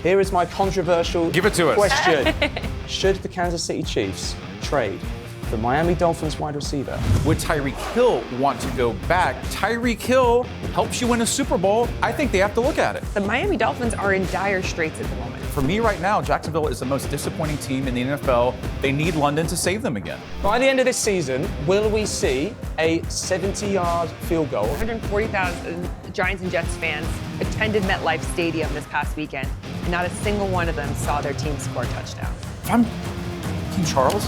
Here is my controversial Give it to us. question. Should the Kansas City Chiefs trade the Miami Dolphins wide receiver? Would Tyreek Hill want to go back? Tyreek Hill helps you win a Super Bowl. I think they have to look at it. The Miami Dolphins are in dire straits at the moment. For me right now, Jacksonville is the most disappointing team in the NFL. They need London to save them again. By the end of this season, will we see a 70-yard field goal? 140,000 Giants and Jets fans attended MetLife Stadium this past weekend, and not a single one of them saw their team score a touchdown. If I'm King Charles,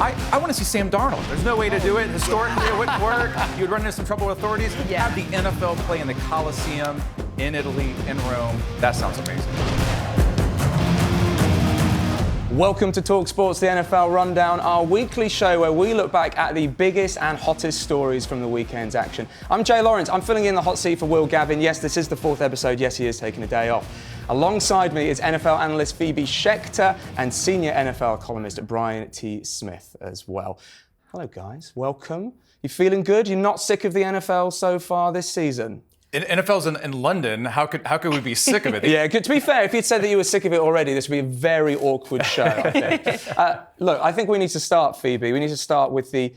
I want to see Sam Darnold. There's no way to do it. Historically, it wouldn't work. You would run into some trouble with authorities. Yeah. Have the NFL play in the Coliseum, in Italy, in Rome. That sounds amazing. Welcome to talkSPORT's The NFL Rundown, our weekly show where we look back at the biggest and hottest stories from the weekend's action. I'm Jay Lawrence. I'm filling in the hot seat for Will Gavin. Yes, this is the 4th episode. Yes, he is taking a day off. Alongside me is NFL analyst Phoebe Schechter and senior NFL columnist Brian T. Smith as well. Hello, guys. Welcome. You feeling good? You're not sick of the NFL so far this season? NFL's in London. How could we be sick of it? Yeah, to be fair, if you'd said that you were sick of it already, this would be a very awkward show, I think. Look, I think we need to start, Phoebe. We need to start with the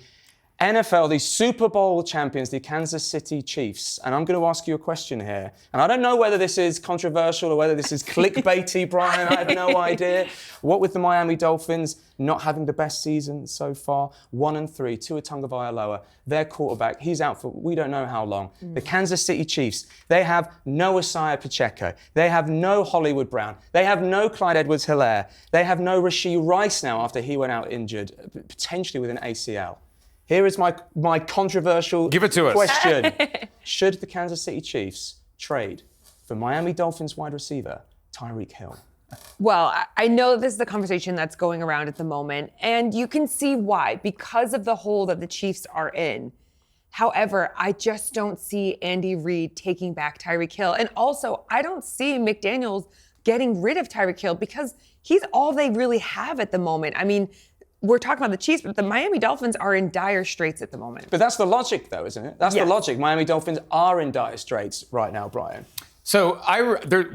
NFL, the Super Bowl champions, the Kansas City Chiefs. And I'm going to ask you a question here. And I don't know whether this is controversial or whether this is clickbaity, Brian. I have no idea. What with the Miami Dolphins not having the best season so far, 1-3, Tua Tagovailoa, their quarterback, he's out for we don't know how long. The Kansas City Chiefs, they have no Isaiah Pacheco. They have no Hollywood Brown. They have no Clyde Edwards-Helaire. They have no Rashee Rice now after he went out injured, potentially with an ACL. Here is my controversial Give it to us. question. Should the Kansas City Chiefs trade for Miami Dolphins wide receiver Tyreek Hill? Well, I know this is the conversation that's going around at the moment, and you can see why, because of the hole that the Chiefs are in. However, I just don't see Andy Reid taking back Tyreek Hill. And also, I don't see McDaniels getting rid of Tyreek Hill because he's all they really have at the moment. I mean, we're talking about the Chiefs, but the Miami Dolphins are in dire straits at the moment. But that's the logic, though, isn't it? That's Yes. the logic. Miami Dolphins are in dire straits right now, Brian. So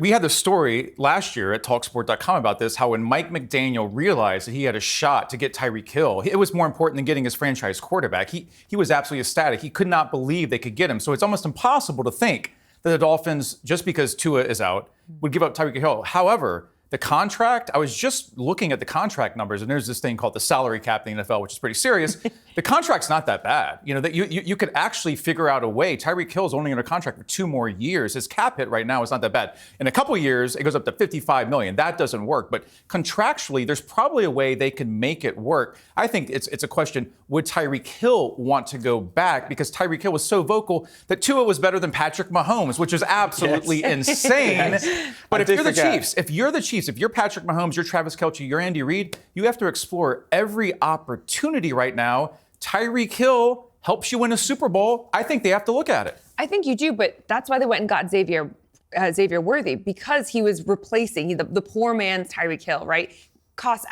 we had this story last year at talkSPORT.com about this, how when Mike McDaniel realized that he had a shot to get Tyreek Hill, it was more important than getting his franchise quarterback. He was absolutely ecstatic. He could not believe they could get him. So it's almost impossible to think that the Dolphins, just because Tua is out, would give up Tyreek Hill. However, the contract, I was just looking at the contract numbers, and there's this thing called the salary cap in the NFL, which is pretty serious. The contract's not that bad. You know, that you could actually figure out a way. Tyreek Hill is only under contract for 2 more years. His cap hit right now is not that bad. In a couple of years, it goes up to $55 million. That doesn't work. But contractually, there's probably a way they can make it work. I think it's a question, would Tyreek Hill want to go back? Because Tyreek Hill was so vocal that Tua was better than Patrick Mahomes, which is absolutely insane. But if you're the Chiefs, if you're Patrick Mahomes, you're Travis Kelce, you're Andy Reid, you have to explore every opportunity right now. Tyreek Hill helps you win a Super Bowl. I think they have to look at it. I think you do, but that's why they went and got Xavier Worthy, because he was replacing the poor man's Tyreek Hill, right? Costs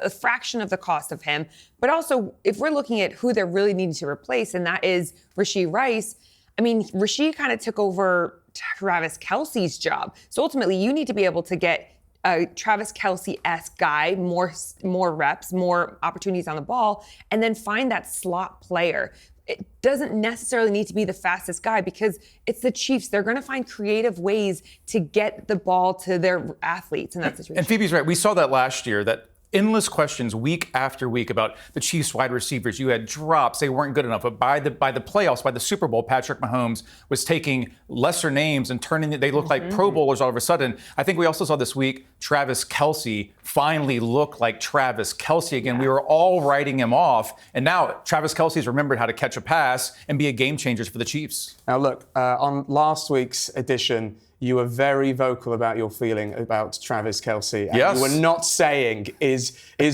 a fraction of the cost of him. But also, if we're looking at who they're really needing to replace, and that is Rashee Rice, I mean, Rashee kind of took over Travis Kelce's job. So ultimately, you need to be able to get a Travis Kelce-esque guy, more reps, more opportunities on the ball, and then find that slot player. It doesn't necessarily need to be the fastest guy because it's the Chiefs. They're going to find creative ways to get the ball to their athletes in that situation. And Phoebe's right. We saw that last year, that endless questions week after week about the Chiefs wide receivers. You had drops, they weren't good enough. But by the playoffs, by the Super Bowl, Patrick Mahomes was taking lesser names and turning they looked like Pro Bowlers all of a sudden. I think we also saw this week Travis Kelce finally look like Travis Kelce again. Yeah. We were all writing him off. And now Travis Kelce's remembered how to catch a pass and be a game changer for the Chiefs. Now look, on last week's edition, you were very vocal about your feeling about Travis Kelce. And yes. You were not saying, is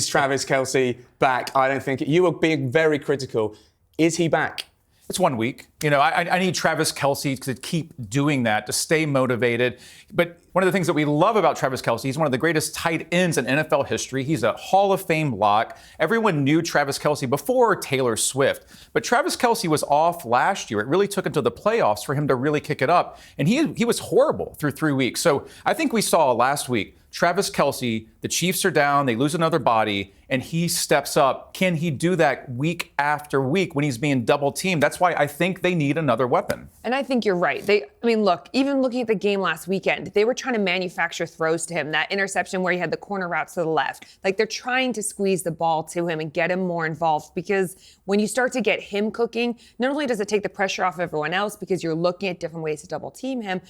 Travis Kelce back? I don't think you were being very critical. Is he back? It's 1 week. I need Travis Kelce to keep doing that, to stay motivated. But one of the things that we love about Travis Kelce, he's one of the greatest tight ends in NFL history. He's a Hall of Fame lock. Everyone knew Travis Kelce before Taylor Swift. But Travis Kelce was off last year. It really took until the playoffs for him to really kick it up. And he was horrible through 3 weeks. So I think we saw last week, Travis Kelce, the Chiefs are down, they lose another body, and he steps up. Can he do that week after week when he's being double teamed? That's why I think they need another weapon. And I think you're right. Look, even looking at the game last weekend, they were trying to manufacture throws to him. That interception where he had the corner routes to the left. Like, they're trying to squeeze the ball to him and get him more involved, because when you start to get him cooking, not only does it take the pressure off everyone else because you're looking at different ways to double team him,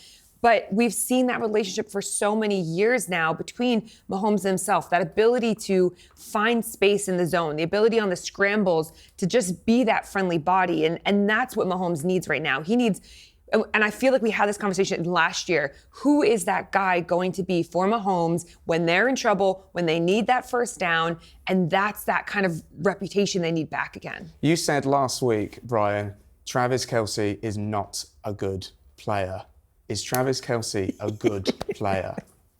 but we've seen that relationship for so many years now between Mahomes himself, that ability to find space in the zone, the ability on the scrambles to just be that friendly body. And that's what Mahomes needs right now. He needs, and I feel like we had this conversation last year, who is that guy going to be for Mahomes when they're in trouble, when they need that first down? And that's that kind of reputation they need back again. You said last week, Brian, Travis Kelce is not a good player. Is Travis Kelce a good player?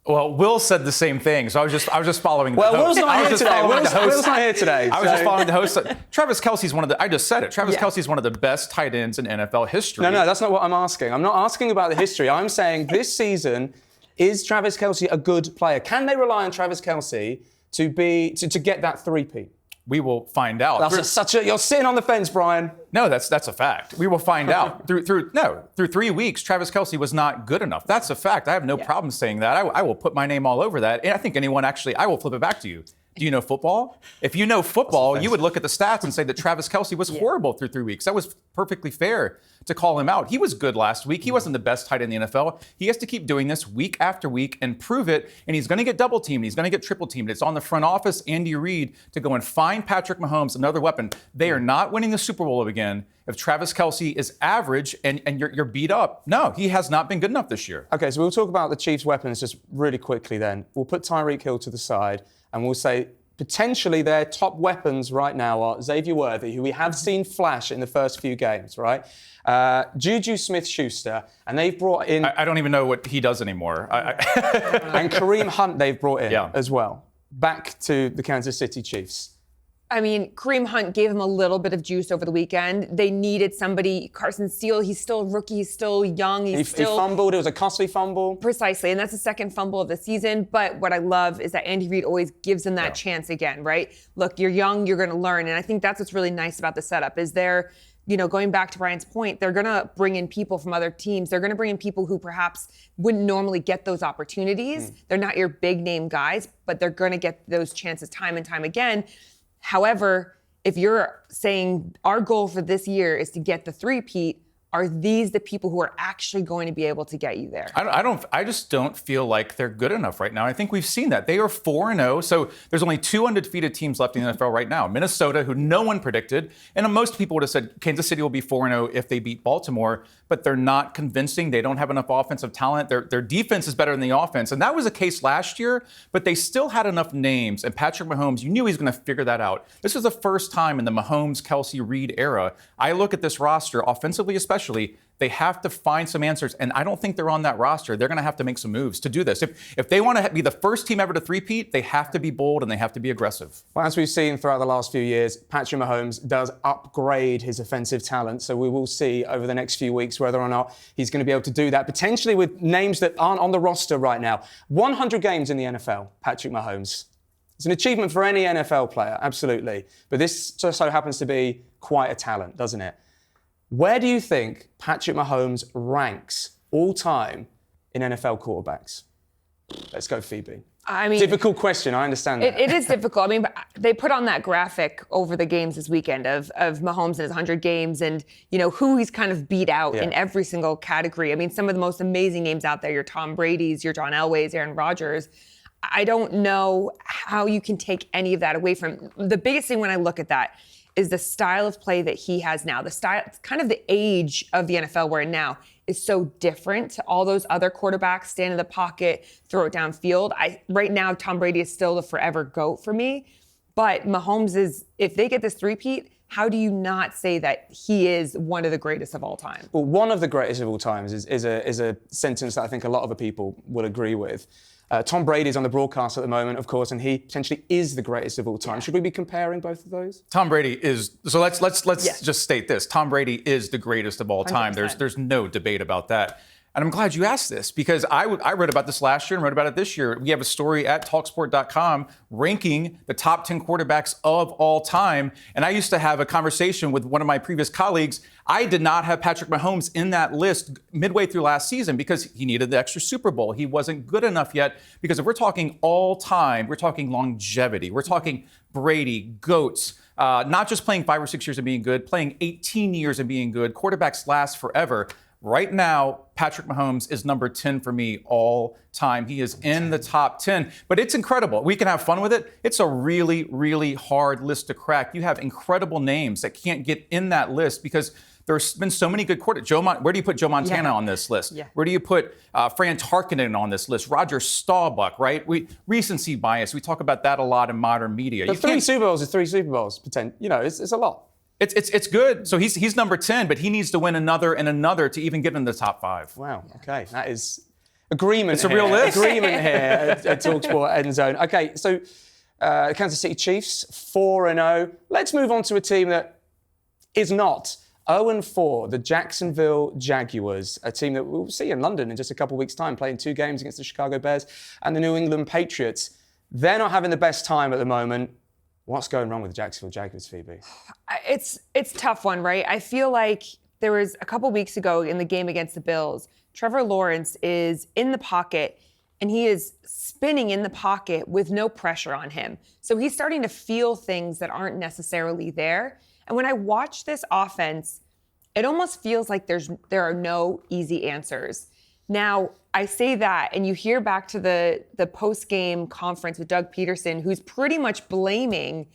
Well, Will said the same thing, so I was just following the host. Well, Will's not here today. Will's not here today. I was just following the host. Travis Kelce's I just said it. Travis Kelce's one of the best tight ends in NFL history. No, that's not what I'm asking. I'm not asking about the history. I'm saying this season, is Travis Kelce a good player? Can they rely on Travis Kelce to get that three-peat? We will find out. You're sitting on the fence, Brian. No, that's a fact. We will find out. Through 3 weeks, Travis Kelce was not good enough. That's a fact. I have no problem saying that. I will put my name all over that. And I think I will flip it back to you. Do you know football? If you know football, you would look at the stats and say that Travis Kelce was horrible through 3 weeks. That was perfectly fair to call him out. He was good last week. He wasn't the best tight end in the NFL. He has to keep doing this week after week and prove it. And he's going to get double teamed. He's going to get triple teamed. It's on the front office, Andy Reid, to go and find Patrick Mahomes another weapon. They are not winning the Super Bowl again if Travis Kelce is average and you're beat up. No, he has not been good enough this year. Okay, so we'll talk about the Chiefs' weapons just really quickly then. We'll put Tyreek Hill to the side and we'll say potentially their top weapons right now are Xavier Worthy, who we have seen flash in the first few games, right? Juju Smith-Schuster, and they've brought in... I don't even know what he does anymore. And Kareem Hunt they've brought in as well, back to the Kansas City Chiefs. I mean, Kareem Hunt gave him a little bit of juice over the weekend. They needed somebody. Carson Steele, he's still a rookie. He's still young. He fumbled. It was a costly fumble. Precisely, and that's the second fumble of the season. But what I love is that Andy Reid always gives him that chance again, right? Look, you're young, you're going to learn. And I think that's what's really nice about the setup is they're, going back to Brian's point, they're going to bring in people from other teams. They're going to bring in people who perhaps wouldn't normally get those opportunities. They're not your big name guys, but they're going to get those chances time and time again. However, if you're saying our goal for this year is to get the three-peat, are these the people who are actually going to be able to get you there? I just don't feel like they're good enough right now. I think we've seen that. They are 4-0, so there's only 2 undefeated teams left in the NFL right now. Minnesota, who no one predicted, and most people would have said Kansas City will be 4-0 if they beat Baltimore, but they're not convincing. They don't have enough offensive talent. Their defense is better than the offense, and that was the case last year, but they still had enough names, and Patrick Mahomes, you knew he was going to figure that out. This was the first time in the Mahomes, Kelce, Reid era. I look at this roster, offensively especially, they have to find some answers, and I don't think they're on that roster. They're going to have to make some moves to do this. If they want to be the first team ever to three-peat, they have to be bold and they have to be aggressive. Well, as we've seen throughout the last few years, Patrick Mahomes does upgrade his offensive talent, so we will see over the next few weeks whether or not he's going to be able to do that, potentially with names that aren't on the roster right now. 100 games in the NFL, Patrick Mahomes. It's an achievement for any NFL player, absolutely. But this just so happens to be quite a talent, doesn't it? Where do you think Patrick Mahomes ranks all time in NFL quarterbacks? Let's go, Phoebe. I mean, difficult question, I understand that. It is difficult. I mean, they put on that graphic over the games this weekend of Mahomes and his 100 games and, who he's kind of beat out in every single category. I mean, some of the most amazing names out there, your Tom Brady's, your John Elway's, Aaron Rodgers. I don't know how you can take any of that away from him. The biggest thing when I look at that is the style of play that he has now. The style, kind of the age of the NFL we're in now is so different to all those other quarterbacks, stand in the pocket, throw it downfield. Right now, Tom Brady is still the forever GOAT for me. But Mahomes is, if they get this three-peat, how do you not say that he is one of the greatest of all time? Well, one of the greatest of all times is a sentence that I think a lot of the people will agree with. Tom Brady's on the broadcast at the moment, of course, and he potentially is the greatest of all time. Should we be comparing both of those? Tom Brady is. So let's just state this. Tom Brady is the greatest of all time. 100%. There's no debate about that. And I'm glad you asked this because I read about this last year and wrote about it this year. We have a story at talkSPORT.com ranking the top 10 quarterbacks of all time. And I used to have a conversation with one of my previous colleagues. I did not have Patrick Mahomes in that list midway through last season because he needed the extra Super Bowl. He wasn't good enough yet because if we're talking all time, we're talking longevity. We're talking Brady, GOATs, not just playing 5 or 6 years and being good, playing 18 years and being good. Quarterbacks last forever. Right now, Patrick Mahomes is number 10 for me all time. He is in the top 10, but it's incredible. We can have fun with it. It's a really, really hard list to crack. You have incredible names that can't get in that list because there's been so many good quarterbacks. Where do you put Joe Montana on this list? Yeah. Where do you put Fran Tarkenton on this list? Roger Staubach, right? Recency bias. We talk about that a lot in modern media. But 3 Super Bowls is 3 Super Bowls. It's a lot. It's good. So he's number 10, but he needs to win another and another to even get in the top 5. Wow. Okay. That is agreement. It's a real list. Agreement here at talkSPORT End Zone. Okay. So Kansas City Chiefs 4-0. Let's move on to a team that is not 0-4. The Jacksonville Jaguars, a team that we'll see in London in just a couple of weeks' time, playing 2 games against the Chicago Bears and the New England Patriots. They're not having the best time at the moment. What's going wrong with the Jacksonville Jaguars, Phoebe? It's a tough one, right? I feel like there was a couple weeks ago in the game against the Bills, Trevor Lawrence is in the pocket and he is spinning in the pocket with no pressure on him. So he's starting to feel things that aren't necessarily there. And when I watch this offense, it almost feels like there are no easy answers. Now, I say that, and you hear back to the post-game conference with Doug Peterson, who's pretty much blaming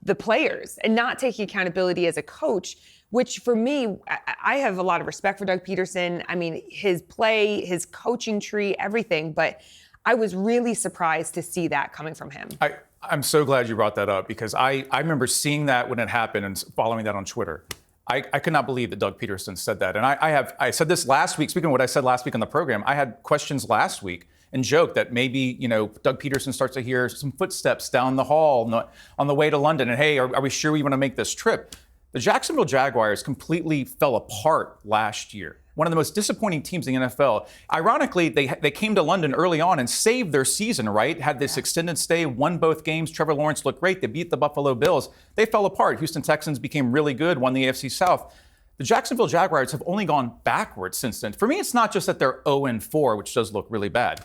the players and not taking accountability as a coach, which for me, I have a lot of respect for Doug Peterson. I mean, his play, his coaching tree, everything, but I was really surprised to see that coming from him. I'm so glad you brought that up because I remember seeing that when it happened and following that on Twitter. I could not believe that Doug Peterson said that. And I said this last week, speaking of what I said last week on the program, I had questions last week and joked that maybe, Doug Peterson starts to hear some footsteps down the hall on the way to London. And hey, are we sure we want to make this trip? The Jacksonville Jaguars completely fell apart last year. One of the most disappointing teams in the NFL. Ironically, they came to London early on and saved their season, right? Had this extended stay, won both games. Trevor Lawrence looked great. They beat the Buffalo Bills. They fell apart. Houston Texans became really good, won the AFC South. The Jacksonville Jaguars have only gone backwards since then. For me, it's not just that they're 0-4, which does look really bad.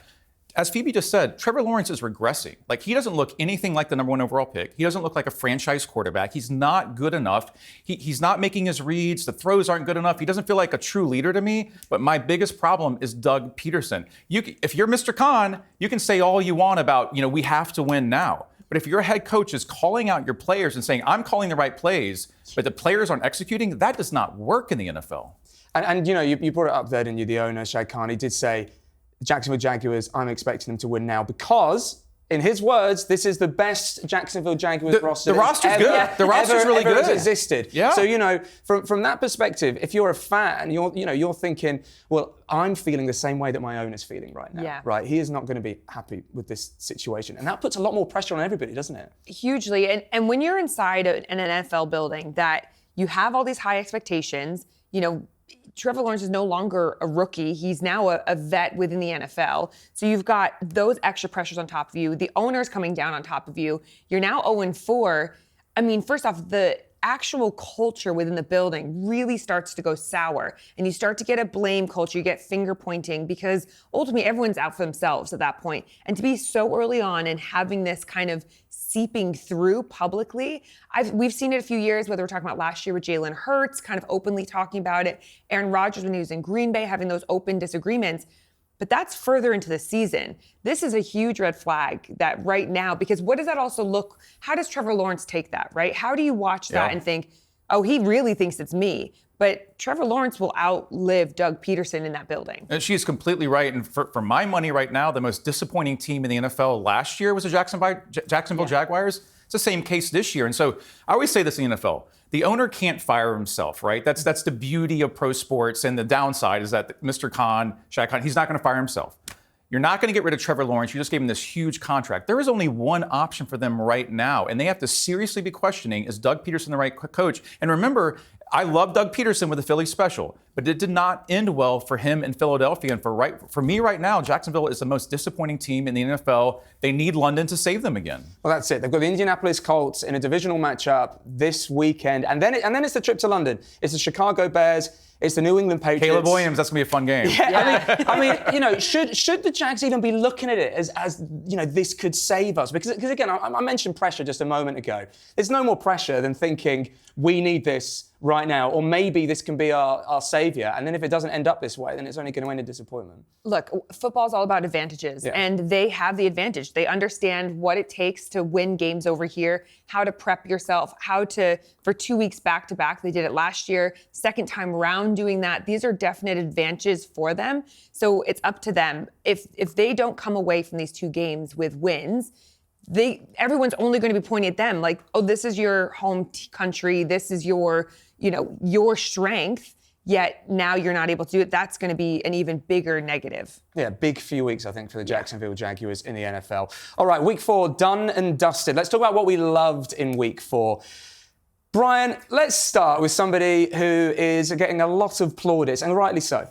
As Phoebe just said, Trevor Lawrence is regressing. Like, he doesn't look anything like the number 1 overall pick. He doesn't look like a franchise quarterback. He's not good enough. He's not making his reads. The throws aren't good enough. He doesn't feel like a true leader to me. But my biggest problem is Doug Peterson. If you're Mr. Khan, you can say all you want about, we have to win now. But if your head coach is calling out your players and saying, I'm calling the right plays, but the players aren't executing, that does not work in the NFL. And you brought it up there, didn't you? The owner, Shad Khan, he did say, Jacksonville Jaguars, I'm expecting them to win now because, in his words, this is the best Jacksonville Jaguars roster. The roster's good. The roster's really good. Existed. Yeah. So, from that perspective, if you're a fan, you're thinking, well, I'm feeling the same way that my owner's feeling right now. Yeah. Right? He is not going to be happy with this situation. And that puts a lot more pressure on everybody, doesn't it? Hugely. And when you're inside an NFL building that you have all these high expectations, Trevor Lawrence is no longer a rookie. He's now a vet within the NFL. So you've got those extra pressures on top of you. The owner's coming down on top of you. You're now 0-4. I mean, first off, the actual culture within the building really starts to go sour. And you start to get a blame culture. You get finger pointing because ultimately everyone's out for themselves at that point. And to be so early on and having this kind of seeping through publicly. We've seen it a few years, whether we're talking about last year with Jalen Hurts, kind of openly talking about it. Aaron Rodgers, when he was in Green Bay, having those open disagreements. But that's further into the season. This is a huge red flag that right now, because what does that also look, how does Trevor Lawrence take that, right? How do you watch that and think, oh, he really thinks it's me? But Trevor Lawrence will outlive Doug Peterson in that building. And she's completely right. And for my money right now, the most disappointing team in the NFL last year was the Jacksonville Jaguars. It's the same case this year. And so I always say this in the NFL. the owner can't fire himself, right? That's the beauty of pro sports, and the downside is that Mr. Khan, Shaq Khan, he's not going to fire himself. You're not going to get rid of Trevor Lawrence. You just gave him this huge contract. There is only one option for them right now, and they have to seriously be questioning, is Doug Peterson the right coach? And remember, I love Doug Peterson with the Philly special, but it did not end well for him in Philadelphia. And for me right now, Jacksonville is the most disappointing team in the NFL. They need London to save them again. Well, that's it. They've got the Indianapolis Colts in a divisional matchup this weekend, and then it's the trip to London. It's the Chicago Bears. It's the New England Patriots. Caleb Williams, that's going to be a fun game. Yeah. I mean, should the Jags even be looking at it as this could save us? Because again, I mentioned pressure just a moment ago. There's no more pressure than thinking we need this right now, or maybe this can be our savior. And then if it doesn't end up this way, then it's only going to end in disappointment. Look, football's all about advantages, and they have the advantage. They understand what it takes to win games over here, how to prep yourself, how to, for 2 weeks back to back, they did it last year, second time around doing that. These are definite advantages for them. So it's up to them. If they don't come away from these 2 games with wins, everyone's only going to be pointing at them like, oh, this is your home country, this is your strength, yet now you're not able to do it. That's going to be an even bigger negative. Yeah, big few weeks, I think, for the Jacksonville Jaguars in the NFL. All right, week 4, done and dusted. Let's talk about what we loved in week 4. Brian, let's start with somebody who is getting a lot of plaudits, and rightly so.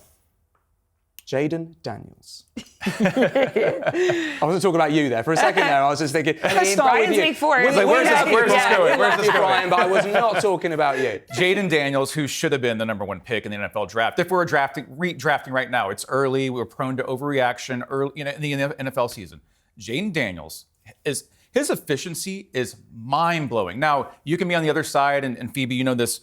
Jaden Daniels. I wasn't talking about you there. For a second there, I was just thinking, let's start Brian's with you. week 4. Where's this going? Where's this going? Brian, but I was not talking about you. Jaden Daniels, who should have been the number 1 pick in the NFL draft. If we're redrafting right now, it's early. We're prone to overreaction early in the NFL season. Jaden Daniels, his efficiency is mind-blowing. Now, you can be on the other side, and Phoebe, you know this,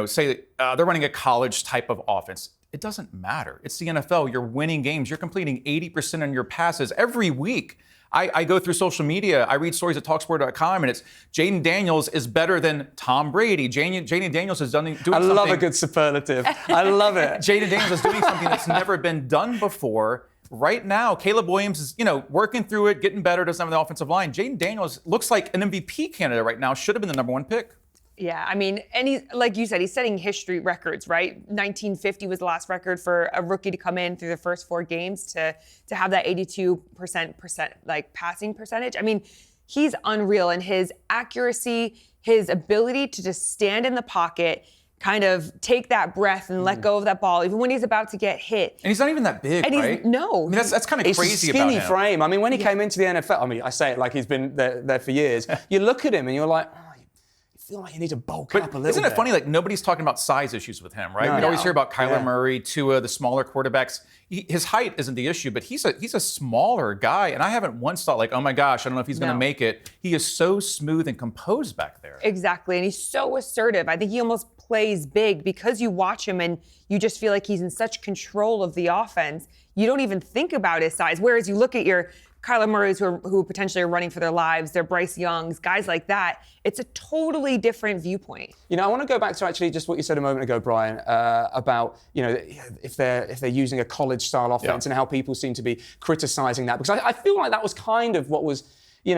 say they're running a college type of offense. It doesn't matter. It's the NFL. You're winning games. You're completing 80% on your passes every week. I go through social media. I read stories at talkSPORT.com, and it's Jaden Daniels is better than Tom Brady. Jaden Daniels is doing something. I love a good superlative. I love it. Jaden Daniels is doing something that's never been done before. Right now, Caleb Williams is, working through it, getting better, doesn't have the offensive line. Jaden Daniels looks like an MVP candidate right now. Should have been the number 1 pick. Yeah, I mean, and he, like you said, he's setting history records, right? 1950 was the last record for a rookie to come in through the first 4 games to have that 82% like passing percentage. I mean, he's unreal in his accuracy, his ability to just stand in the pocket, kind of take that breath and let go of that ball, even when he's about to get hit. And he's not even that big, right? No. I mean, that's kind of crazy about him. He's a skinny frame. I mean, when he came into the NFL, I mean, I say it like he's been there for years. You look at him and you're like, I feel like you need to bulk up a little bit. Isn't it funny, like, nobody's talking about size issues with him, right? No. We'd always hear about Kyler Murray, Tua, the smaller quarterbacks. His height isn't the issue, but he's a smaller guy, and I haven't once thought, like, oh my gosh, I don't know if he's going to make it. He is so smooth and composed back there. Exactly, and he's so assertive. I think he almost plays big because you watch him and you just feel like he's in such control of the offense. You don't even think about his size, whereas you look at your Kyler Murray's who potentially are running for their lives, their Bryce Youngs, guys like that. It's a totally different viewpoint. I want to go back to actually just what you said a moment ago, Brian, about if they're using a college-style offense and how people seem to be criticizing that, because I feel like that was kind of what was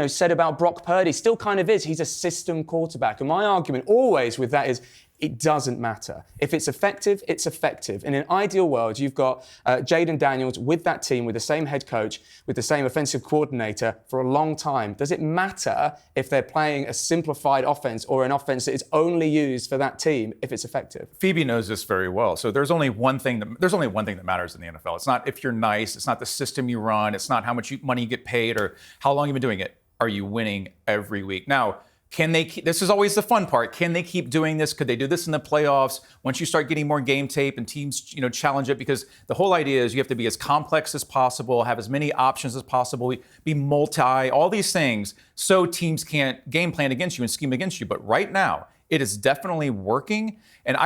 said about Brock Purdy. Still kind of is. He's a system quarterback, and my argument always with that is, it doesn't matter. If it's effective, it's effective. In an ideal world, you've got Jaden Daniels with that team, with the same head coach, with the same offensive coordinator for a long time. Does it matter if they're playing a simplified offense or an offense that is only used for that team if it's effective? Phoebe knows this very well. So there's only one thing that matters in the NFL. It's not if you're nice. It's not the system you run. It's not how much money you get paid or how long you've been doing it. Are you winning every week? Now, this is always the fun part. Can they keep doing this? Could they do this in the playoffs? Once you start getting more game tape and teams, challenge it, because the whole idea is you have to be as complex as possible, have as many options as possible, be all these things, so teams can't game plan against you and scheme against you. But right now, it is definitely working. And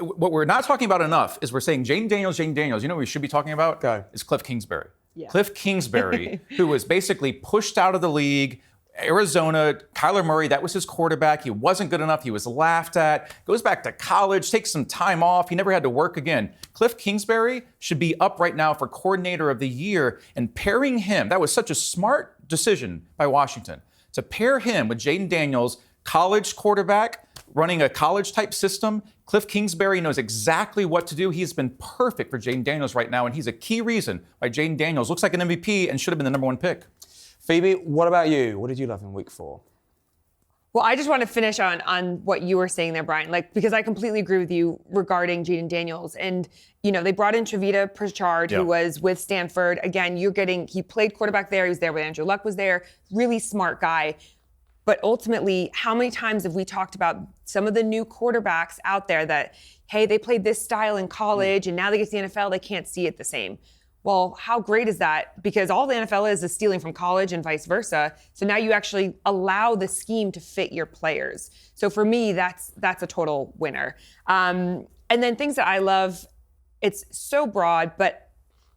what we're not talking about enough is we're saying Jaden Daniels. You know what we should be talking about? Is Cliff Kingsbury. Yeah. Cliff Kingsbury, who was basically pushed out of the league. Arizona, Kyler Murray, that was his quarterback. He wasn't good enough. He was laughed at. Goes back to college, takes some time off. He never had to work again. Cliff Kingsbury should be up right now for coordinator of the year. And pairing him, that was such a smart decision by Washington, to pair him with Jaden Daniels, college quarterback, running a college-type system. Cliff Kingsbury knows exactly what to do. He's been perfect for Jaden Daniels right now, and he's a key reason why Jaden Daniels looks like an MVP and should have been the number 1 pick. Phoebe, what about you? What did you love in week 4? Well, I just want to finish on what you were saying there, Brian, because I completely agree with you regarding Jaden Daniels. And, they brought in Trevita Pritchard, who was with Stanford. Again, he played quarterback there. He was there when Andrew Luck was there. Really smart guy. But ultimately, how many times have we talked about some of the new quarterbacks out there that, hey, they played this style in college and now they get to the NFL, they can't see it the same. Well, how great is that? Because all the NFL is stealing from college and vice versa. So now you actually allow the scheme to fit your players. So for me, that's a total winner. And then things that I love, it's so broad, but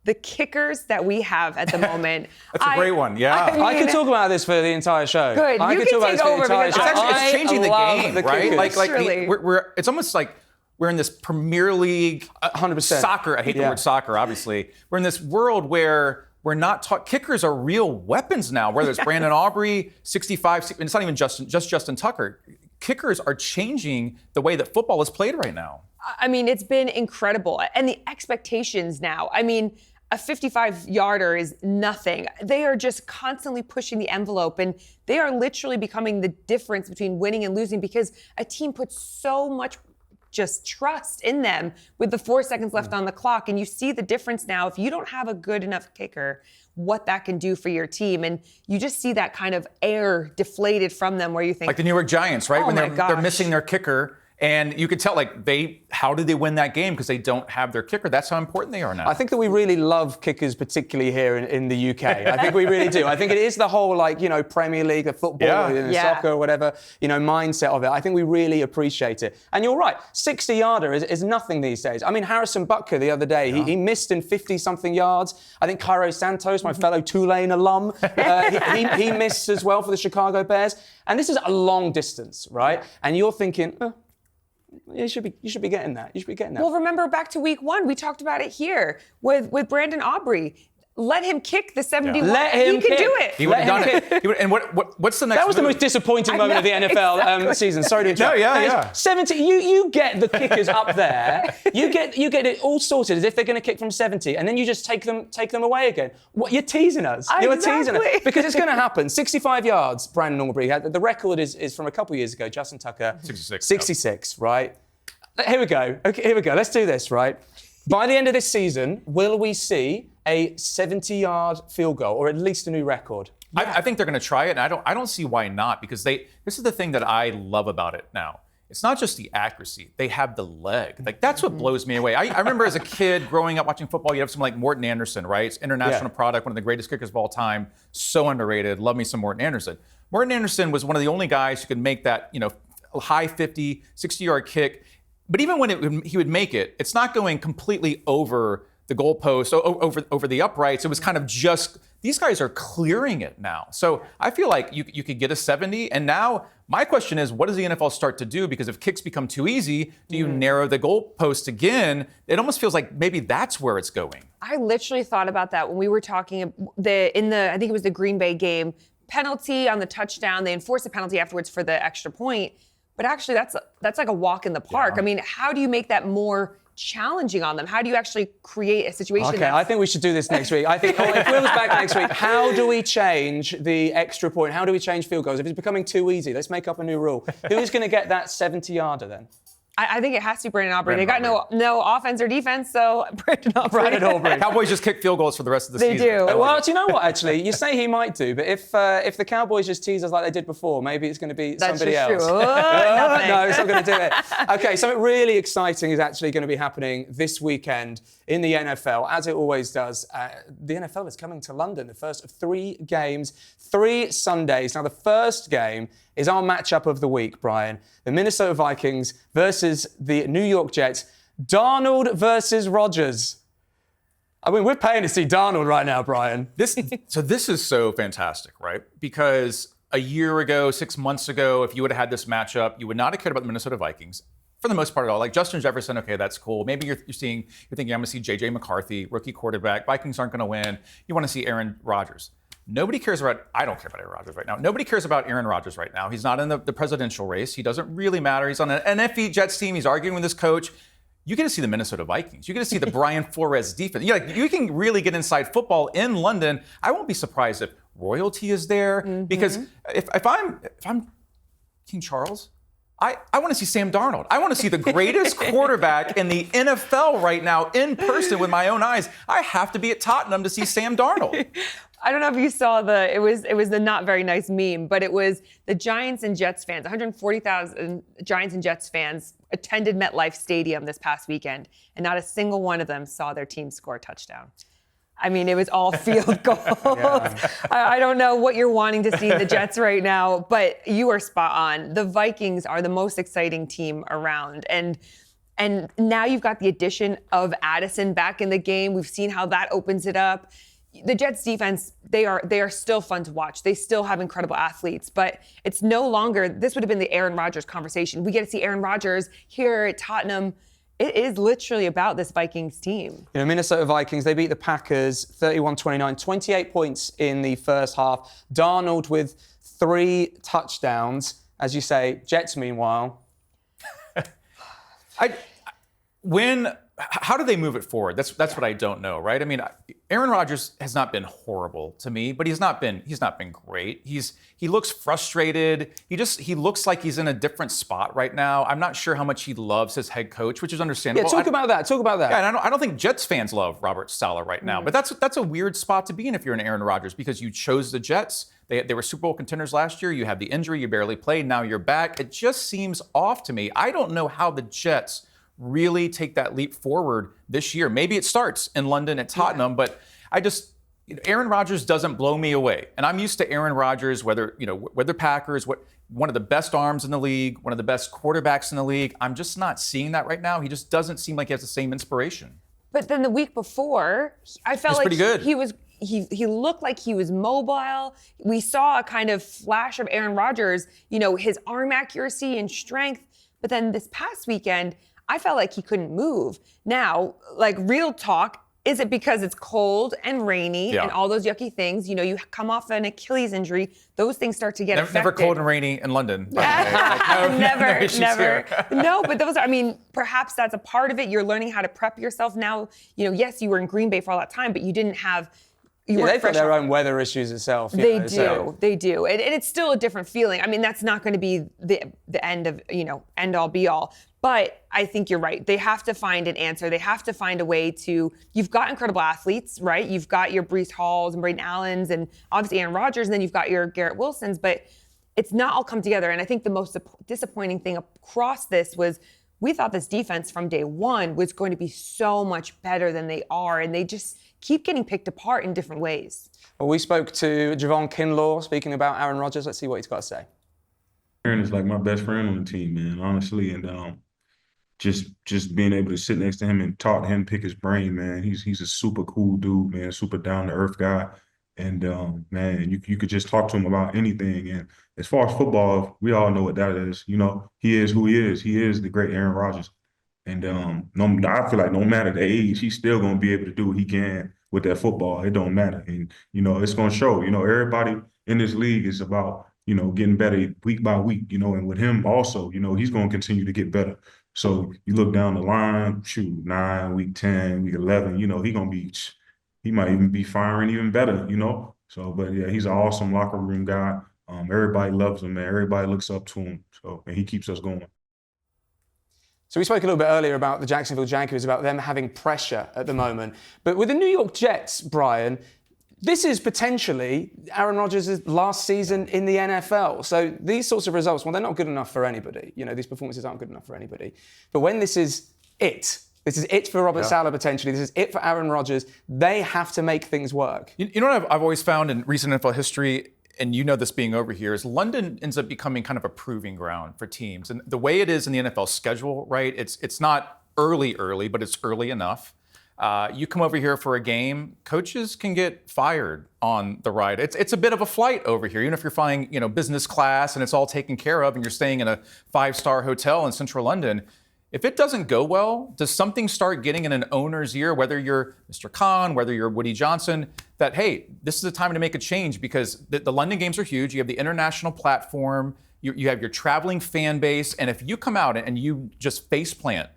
the kickers that we have at the moment. That's a great one, yeah. I could talk about this for the entire show. Good, I you could can talk take about this for the over entire show. because It's changing the game, right? Kickers. It's almost like we're in this Premier League 100%. Soccer. I hate the word soccer, obviously. We're in this world where we're not taught. Kickers are real weapons now, whether it's Brandon Aubrey, 65, and it's not even just Justin Tucker. Kickers are changing the way that football is played right now. I mean, it's been incredible. And the expectations now, a 55-yarder is nothing. They are just constantly pushing the envelope, and they are literally becoming the difference between winning and losing because a team puts so much just trust in them with the 4 seconds left on the clock. And you see the difference now. If you don't have a good enough kicker, what that can do for your team. And you just see that kind of air deflated from them where you think. Like the New York Giants, right? Oh when my they're missing their kicker. And you could tell, how did they win that game? Because they don't have their kicker. That's how important they are now. I think that we really love kickers, particularly here in the UK. I think we really do. I think it is the whole, Premier League, the football, soccer, or whatever, mindset of it. I think we really appreciate it. And you're right, 60-yarder is nothing these days. I mean, Harrison Butker the other day, he missed in 50-something yards. I think Cairo Santos, my fellow Tulane alum, he missed as well for the Chicago Bears. And this is a long distance, right? And you're thinking, you should be getting that. You should be getting that. Well, remember back to week 1, we talked about it here with Brandon Aubrey. Let him kick the 71. Let him He can kick. do it. He would have done it. And what's the next That was the move? most disappointing moment of the NFL season. Sorry to interrupt. No, yeah. 70. You get the kickers up there. You get it all sorted as if they're going to kick from 70, and then you just take them away again. What, you're teasing us. You're teasing us because it's going to happen. 65 yards. Brandon Aubrey had the record is from a couple years ago. Justin Tucker 66. Right. Here we go. Okay, here we go. Let's do this. Right. By the end of this season, will we see a 70-yard field goal, or at least a new record? I think they're going to try it, and I don't see why not, because this is the thing that I love about it now. It's not just the accuracy; they have the leg. That's what blows me away. I remember as a kid growing up watching football, you have someone like Morton Anderson, right? It's international product, one of the greatest kickers of all time, so underrated. Love me some Morton Anderson. Morton Anderson was one of the only guys who could make that, high 50, 60-yard kick. But even when he would make it, it's not going completely over the goalpost, over the uprights. It was kind of just, these guys are clearing it now. So I feel like you could get a 70. And now my question is, what does the NFL start to do? Because if kicks become too easy, do you narrow the goalpost again? It almost feels like maybe that's where it's going. I literally thought about that when we were talking I think it was the Green Bay game, penalty on the touchdown. They enforced a penalty afterwards for the extra point. But actually, that's like a walk in the park. Yeah. I mean, how do you make that more challenging on them? How do you actually create a situation? Okay, I think we should do this next week. I think if Will's back next week, how do we change the extra point? How do we change field goals? If it's becoming too easy, let's make up a new rule. Who's going to get that 70-yarder then? I think it has to be Brandon Aubrey. They got no offense or defense, so Brandon Aubrey. Cowboys just kick field goals for the rest of the season. They do. Well, do you know what, actually? You say he might do, but if the Cowboys just tease us like they did before, maybe it's going to be somebody else. True. No, it's not going to do it. Okay, something really exciting is actually going to be happening this weekend in the NFL, as it always does. The NFL is coming to London, the first of 3 games, 3 Sundays. Now, the first game is our matchup of the week, Brian. The Minnesota Vikings versus the New York Jets. Darnold versus Rodgers. I mean, we're paying to see Darnold right now, Brian. This is so fantastic, right? Because a year ago, 6 months ago, if you would have had this matchup, you would not have cared about the Minnesota Vikings. For the most part at all. Like Justin Jefferson, okay, that's cool. Maybe you're thinking, I'm going to see J.J. McCarthy, rookie quarterback. Vikings aren't going to win. You want to see Aaron Rodgers. Nobody cares about, I don't care about Aaron Rodgers right now. Nobody cares about Aaron Rodgers right now. He's not in the presidential race. He doesn't really matter. He's on an NFC Jets team. He's arguing with his coach. You get to see the Minnesota Vikings. You get to see the Brian Flores defense. You can really get inside football in London. I won't be surprised if royalty is there, because if I'm King Charles, I want to see Sam Darnold. I want to see the greatest quarterback in the NFL right now in person with my own eyes. I have to be at Tottenham to see Sam Darnold. I don't know if you saw it was the not very nice meme, but it was the Giants and Jets fans, 140,000 Giants and Jets fans attended MetLife Stadium this past weekend, and not a single one of them saw their team score a touchdown. I mean, it was all field goals. Yeah. I don't know what you're wanting to see in the Jets right now, but you are spot on. The Vikings are the most exciting team around. And now you've got the addition of Addison back in the game. We've seen how that opens it up. The Jets defense, they are still fun to watch. They still have incredible athletes, but it's no longer, this would have been the Aaron Rodgers conversation. We get to see Aaron Rodgers here at Tottenham. It is literally about this Vikings team. Minnesota Vikings, they beat the Packers 31-29, 28 points in the first half. Darnold with 3 touchdowns. As you say, Jets, meanwhile. How do they move it forward? That's what I don't know, right? I mean, Aaron Rodgers has not been horrible to me, but he's not been great. He looks frustrated. He looks like he's in a different spot right now. I'm not sure how much he loves his head coach, which is understandable. Yeah, talk about that. Yeah, and I don't think Jets fans love Robert Saleh right now, but that's a weird spot to be in if you're an Aaron Rodgers, because you chose the Jets. They were Super Bowl contenders last year. You had the injury. You barely played. Now you're back. It just seems off to me. I don't know how the Jets really take that leap forward this year. Maybe it starts in London at Tottenham, but Aaron Rodgers doesn't blow me away. And I'm used to Aaron Rodgers, whether Packers, one of the best arms in the league, one of the best quarterbacks in the league. I'm just not seeing that right now. He just doesn't seem like he has the same inspiration. But then the week before, I felt like pretty good. He looked like he was mobile. We saw a kind of flash of Aaron Rodgers, his arm accuracy and strength. But then this past weekend, I felt like he couldn't move. Now, like, real talk, is it because it's cold and rainy and all those yucky things? You come off an Achilles injury, those things start to get affected. Never cold and rainy in London. Never. No, but perhaps that's a part of it. You're learning how to prep yourself now. Yes, you were in Green Bay for all that time, but you didn't have. They've got their own weather issues itself. They do. And it's still a different feeling. I mean, that's not going to be the end of, end all be all. But I think you're right. They have to find an answer. They have to find a way you've got incredible athletes, right? You've got your Breece Halls and Braden Allens and obviously Aaron Rodgers, and then you've got your Garrett Wilsons, but it's not all come together. And I think the most disappointing thing across this was we thought this defense from day one was going to be so much better than they are, and they just keep getting picked apart in different ways. Well, we spoke to Javon Kinlaw speaking about Aaron Rodgers. Let's see what he's got to say. Aaron is like my best friend on the team, man, honestly. And just being able to sit next to him and talk to him, pick his brain, man. He's a super cool dude, man, super down-to-earth guy. And, man, you could just talk to him about anything. And as far as football, we all know what that is. He is who he is. He is the great Aaron Rodgers. And I feel like no matter the age, he's still going to be able to do what he can with that football. It don't matter. And, it's going to show. Everybody in this league is about, getting better week by week, and with him also, he's going to continue to get better. So you look down the line, 9, week 10, week 11, he might even be firing even better, So, but yeah, he's an awesome locker room guy. Everybody loves him, man. Everybody looks up to him. So, and he keeps us going. So we spoke a little bit earlier about the Jacksonville Jaguars, about them having pressure at the moment. But with the New York Jets, Brian, this is potentially Aaron Rodgers' last season in the NFL. So these sorts of results, well, they're not good enough for anybody. These performances aren't good enough for anybody. But when this is it for Robert Saleh potentially, this is it for Aaron Rodgers, they have to make things work. You know what I've always found in recent NFL history, and this being over here, is London ends up becoming kind of a proving ground for teams. And the way it is in the NFL schedule, right, it's not early, but it's early enough. You come over here for a game, coaches can get fired on the ride. It's a bit of a flight over here, even if you're flying, business class and it's all taken care of and you're staying in a 5-star hotel in central London. If it doesn't go well, does something start getting in an owner's ear, whether you're Mr. Khan, whether you're Woody Johnson, that, hey, this is the time to make a change because the London games are huge. You have the international platform. You have your traveling fan base. And if you come out and you just face plant,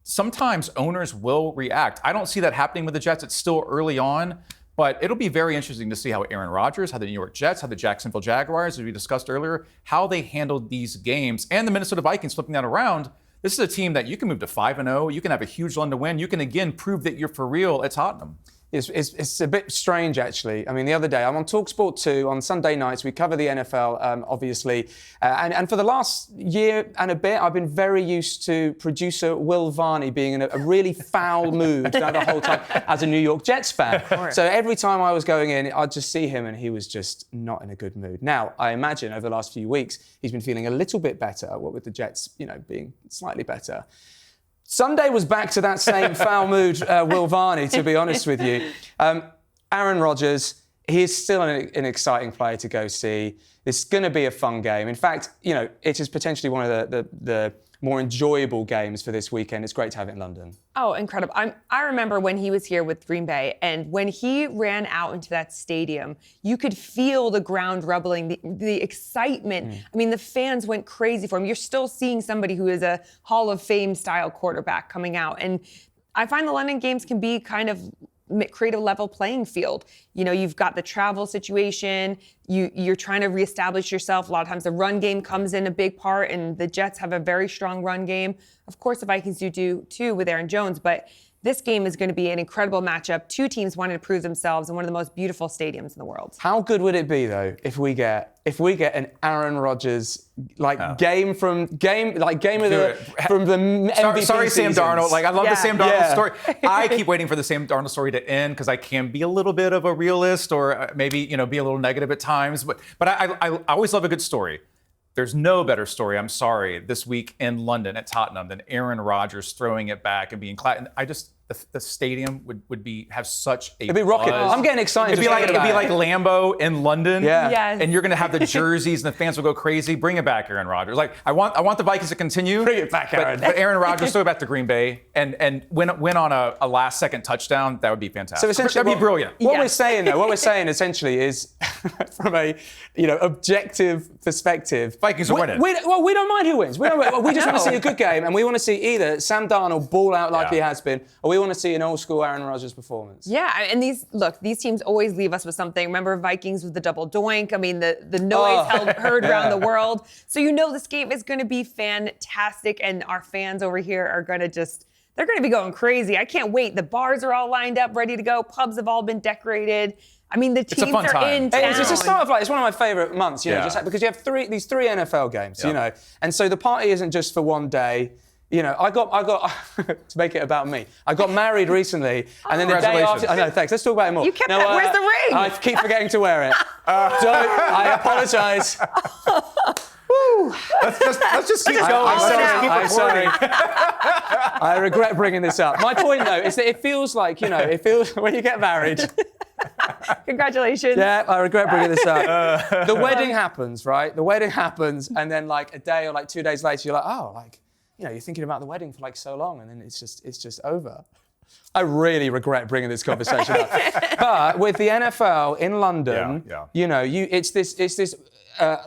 sometimes owners will react. I don't see that happening with the Jets. It's still early on. But it'll be very interesting to see how Aaron Rodgers, how the New York Jets, how the Jacksonville Jaguars, as we discussed earlier, how they handled these games. And the Minnesota Vikings flipping that around. This is a team that you can move to 5-0. You can have a huge London win. You can, again, prove that you're for real at Tottenham. It's a bit strange, actually. I mean, the other day, I'm on talkSPORT 2 on Sunday nights. We cover the NFL, obviously. And for the last year and a bit, I've been very used to producer Will Varney being in a really foul mood the whole time as a New York Jets fan. So every time I was going in, I'd just see him and he was just not in a good mood. Now, I imagine over the last few weeks, he's been feeling a little bit better, what with the Jets, being slightly better. Sunday was back to that same foul mood, Will Varney, to be honest with you. Aaron Rodgers, he is still an exciting player to go see. It's going to be a fun game. In fact, it is potentially one of the more enjoyable games for this weekend. It's great to have it in London. Oh, incredible. I remember when he was here with Green Bay, and when he ran out into that stadium, you could feel the ground rumbling, the excitement. I mean, the fans went crazy for him. You're still seeing somebody who is a Hall of Fame style quarterback coming out. And I find the London games can be kind of create a level playing field. You've got the travel situation. You're trying to reestablish yourself. A lot of times the run game comes in a big part, and the Jets have a very strong run game. Of course, the Vikings do too with Aaron Jones, but this game is going to be an incredible matchup. Two teams wanting to prove themselves in one of the most beautiful stadiums in the world. How good would it be though if we get an Aaron Rodgers game from the MVP Sorry, seasons. Sam Darnold. I love the Sam Darnold story. Yeah. I keep waiting for the Sam Darnold story to end because I can be a little bit of a realist or maybe be a little negative at times. But I always love a good story. There's no better story, I'm sorry, this week in London at Tottenham than Aaron Rodgers throwing it back and being the stadium would have such a It'd be rocking. I'm getting excited. It'd be like Lambeau in London. Yeah. Yes. And you're going to have the jerseys and the fans will go crazy. Bring it back, Aaron Rodgers. I want the Vikings to continue. Bring it back, Aaron. But Aaron Rodgers, throw it back to Green Bay and win on a last-second touchdown. That would be fantastic. So essentially, that'd be brilliant. What we're saying essentially is, from a objective perspective, Vikings are winning. We don't mind who wins. We just want to see a good game, and we want to see either Sam Darnold ball out like he has been, or we want to see an old school Aaron Rodgers performance. Yeah, and these teams always leave us with something. Remember Vikings with the double doink? I mean, the noise heard around the world. So this game is going to be fantastic, and our fans over here are going to they're going to be going crazy. I can't wait. The bars are all lined up, ready to go. Pubs have all been decorated. I mean, the teams are in town. It's a start of it's one of my favorite months, just because you have these three NFL games, and so the party isn't just for one day. I got to make it about me. I got married recently, and then the day after. I know, thanks. Let's talk about it more. You kept that. Where's the ring? I keep forgetting to wear it. I apologise. Let's just keep going. I'm sorry. I regret bringing this up. My point, though, is that it feels like, when you get married. Congratulations. Yeah, I regret bringing this up. The wedding happens, right? The wedding happens, and then a day or 2 days later, you're like, you're thinking about the wedding for so long, and then it's just over. I really regret bringing this conversation up. But with the NFL in London, it's this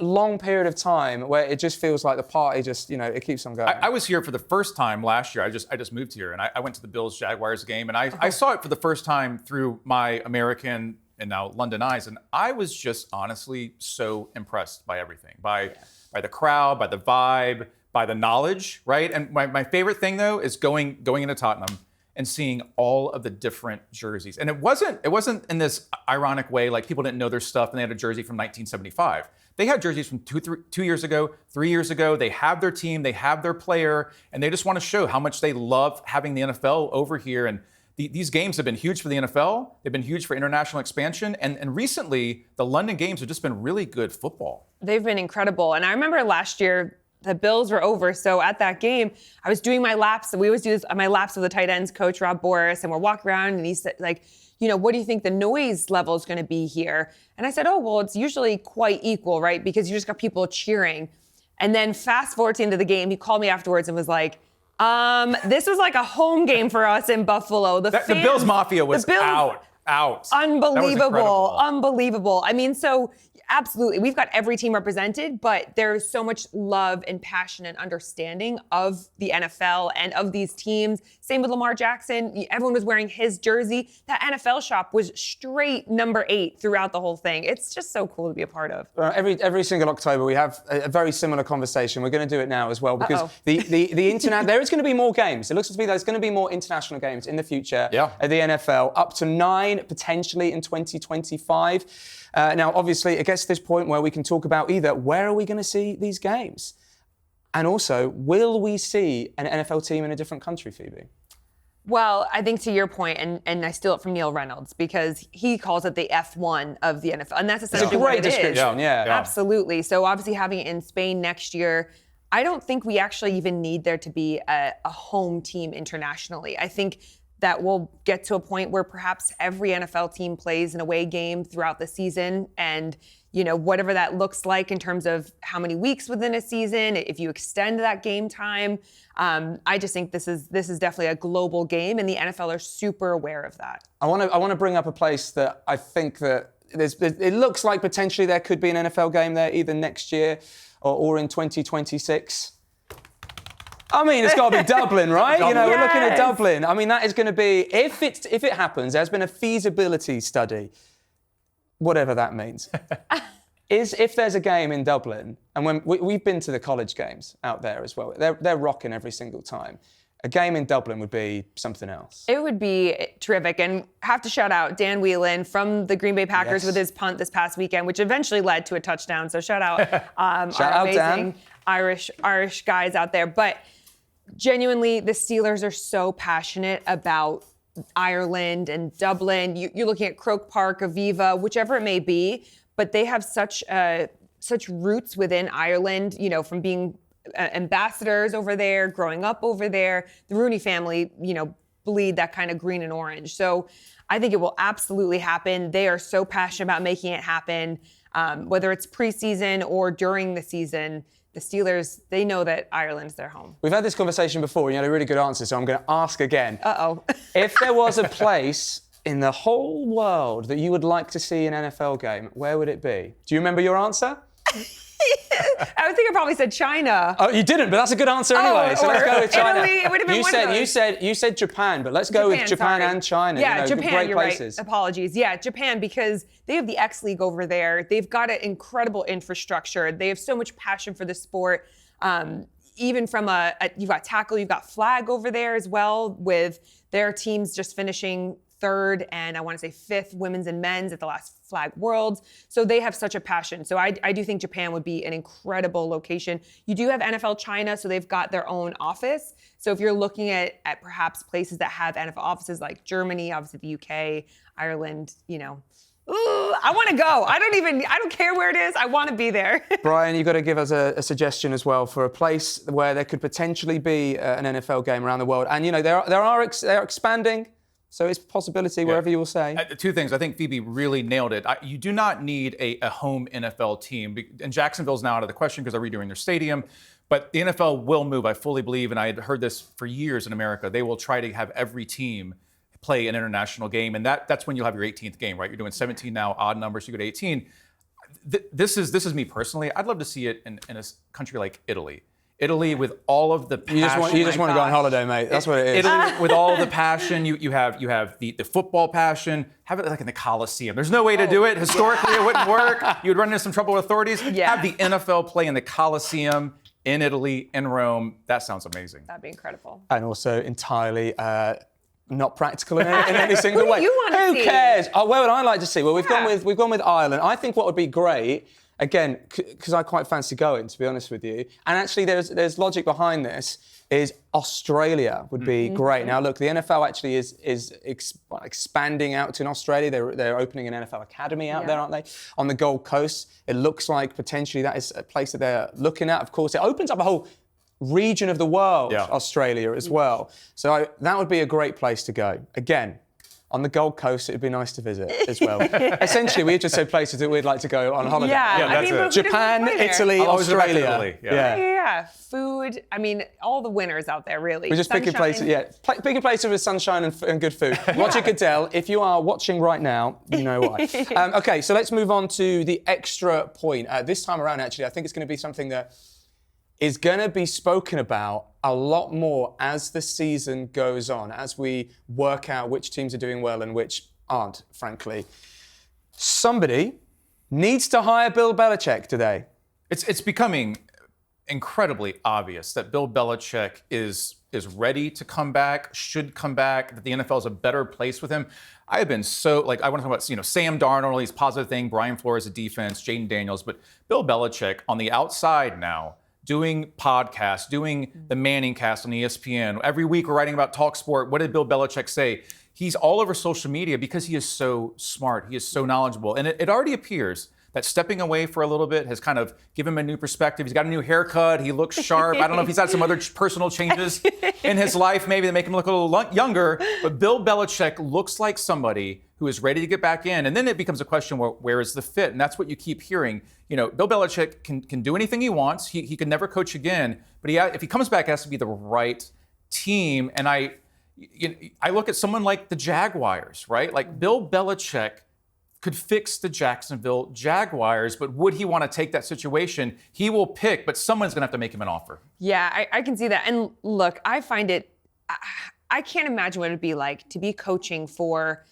long period of time where it just feels like the party it keeps on going. I was here for the first time last year. I just moved here, and I went to the Bills-Jaguars game, and I saw it for the first time through my American and now London eyes, and I was just honestly so impressed by everything, by the crowd, by the vibe, by the knowledge, right? And my favorite thing though is going into Tottenham and seeing all of the different jerseys. And it wasn't in this ironic way like people didn't know their stuff and they had a jersey from 1975. They had jerseys from 2 years ago, 3 years ago. They have their team, they have their player, and they just want to show how much they love having the NFL over here. And these games have been huge for the NFL. They've been huge for international expansion. And recently, the London games have just been really good football. They've been incredible. And I remember last year, the Bills were over. So at that game, I was doing my laps. And we always do this, my laps with the tight ends coach, Rob Boris. And we're walking around and he said, what do you think the noise level is going to be here? And I said, well, it's usually quite equal, right? Because you just got people cheering. And then fast forward to the end of the game, he called me afterwards and was like, This was like a home game for us in Buffalo. The Bills Mafia was Bills, out. Unbelievable. Unbelievable. I mean, so absolutely, we've got every team represented, but there's so much love and passion and understanding of the NFL and of these teams. Same with Lamar Jackson. Everyone was wearing his jersey. That NFL shop was straight number 8 throughout the whole thing. It's just so cool to be a part of. Every single October, we have a very similar conversation. We're going to do it now as well because the internet. There is going to be more games. It looks to be there's going to be more international games in the future at the NFL, up to 9 potentially in 2025. Now, obviously, it gets to this point where we can talk about either where are we going to see these games? And also, will we see an NFL team in a different country, Phoebe? Well, I think to your point, and I steal it from Neil Reynolds, because he calls it the F1 of the NFL. And that's essentially what it is. Description, yeah. Absolutely. So obviously having it in Spain next year, I don't think we actually even need there to be a home team internationally. I think that we'll get to a point where perhaps every NFL team plays an away game throughout the season, and whatever that looks like in terms of how many weeks within a season, if you extend that game time, I just think this is definitely a global game, and the NFL are super aware of that. I want to bring up a place that I think that it looks like potentially there could be an NFL game there either next year or in 2026. I mean, it's got to be Dublin, right? We're looking at Dublin. I mean, that is going to be, if it happens, there's been a feasibility study, whatever that means, is if there's a game in Dublin, and when we've been to the college games out there as well, they're rocking every single time. A game in Dublin would be something else. It would be terrific, and have to shout out Dan Whelan from the Green Bay Packers with his punt this past weekend, which eventually led to a touchdown. So shout out, our amazing Irish guys out there. But genuinely, the Steelers are so passionate about Ireland and Dublin. You're looking at Croke Park, Aviva, whichever it may be, but they have such roots within Ireland, from being ambassadors over there, growing up over there. The Rooney family, bleed that kind of green and orange. So I think it will absolutely happen. They are so passionate about making it happen, whether it's preseason or during the season. The Steelers, they know that Ireland's their home. We've had this conversation before. You had a really good answer, so I'm going to ask again. Uh-oh. If there was a place in the whole world that you would like to see an NFL game, where would it be? Do you remember your answer? I would think I probably said China. Oh, you didn't, but that's a good answer anyway. So let's go with China. Italy, it would have been one of those. You said Japan, but let's go with Japan and China. Yeah, Japan, great you're places. Right. Apologies. Yeah, Japan, because they have the X League over there. They've got an incredible infrastructure. They have so much passion for the sport. Even from you've got tackle, you've got flag over there as well, with their teams just finishing 3rd and I want to say 5th women's and men's at the last Flag Worlds. So they have such a passion. So I do think Japan would be an incredible location. You do have NFL China, so they've got their own office. So if you're looking at perhaps places that have NFL offices like Germany, obviously the UK, Ireland, I want to go. I don't care where it is. I want to be there. Brian, you've got to give us a suggestion as well for a place where there could potentially be an NFL game around the world. And, they're expanding. So it's a possibility wherever you will say. 2 things. I think Phoebe really nailed it. You do not need a home NFL team. And Jacksonville's now out of the question because they're redoing their stadium. But the NFL will move, I fully believe, and I had heard this for years in America. They will try to have every team play an international game, and that's when you'll have your 18th game, right? You're doing 17 now, odd numbers, you go to 18. This is me personally. I'd love to see it in a country like Italy. Italy with all of the passion. You just want to go on holiday, mate. That's what it is. Italy with all the passion. You have the football passion. Have it like in the Coliseum. There's no way to do it. Historically, it wouldn't work. You would run into some trouble with authorities. Yeah. Have the NFL play in the Coliseum in Italy, in Rome. That sounds amazing. That'd be incredible. And also entirely not practical in any single way. What do you want to see? Who cares? Where would I like to see? Well, we've gone with Ireland. I think what would be great, again, because I quite fancy going, to be honest with you, and actually there's logic behind this, is Australia would be great. Now, look, the NFL actually is expanding out to Australia. They're opening an NFL academy out there, aren't they? On the Gold Coast. It looks like potentially that is a place that they're looking at. Of course, it opens up a whole region of the world, Australia as well. So that would be a great place to go. Again, on the Gold Coast, it'd be nice to visit as well. Essentially, we just said places that we'd like to go on holiday. Yeah, that's it. but Japan, Italy, I'll always go back to Australia. Italy, yeah. Yeah, food. I mean, all the winners out there, really. We're just picking places, picking places with sunshine and good food. Roger Goodell, if you are watching right now, you know why. Okay, so let's move on to the extra point. This time around, actually, I think it's going to be something that is going to be spoken about a lot more as the season goes on, as we work out which teams are doing well and which aren't, frankly. Somebody needs to hire Bill Belichick today. It's becoming incredibly obvious that Bill Belichick is ready to come back, should come back, that the NFL is a better place with him. I have been I want to talk about, Sam Darnold, he's positive thing, Brian Flores, the defense, Jaden Daniels, but Bill Belichick on the outside now, doing podcasts, doing the Manning cast on ESPN. Every week we're writing about talkSPORT. What did Bill Belichick say? He's all over social media because he is so smart. He is so knowledgeable. And it already appears that stepping away for a little bit has kind of given him a new perspective. He's got a new haircut. He looks sharp. I don't know if he's had some other personal changes in his life, maybe that make him look a little younger. But Bill Belichick looks like somebody who is ready to get back in. And then it becomes a question, where is the fit? And that's what you keep hearing. Bill Belichick can do anything he wants. He can never coach again. But if he comes back, it has to be the right team. And I look at someone like the Jaguars, right? Like Bill Belichick could fix the Jacksonville Jaguars, but would he want to take that situation? He will pick, but someone's going to have to make him an offer. Yeah, I can see that. And look, I find it, I can't imagine what it'd be like to be coaching for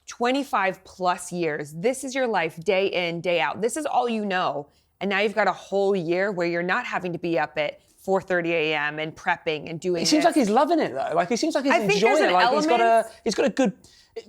25 plus years. This is your life day in, day out. This is all you know. And now you've got a whole year where you're not having to be up at 4:30 a.m. and prepping and doing It seems like he's loving it, though. Like, he seems like he's enjoying it. Like, he's got a good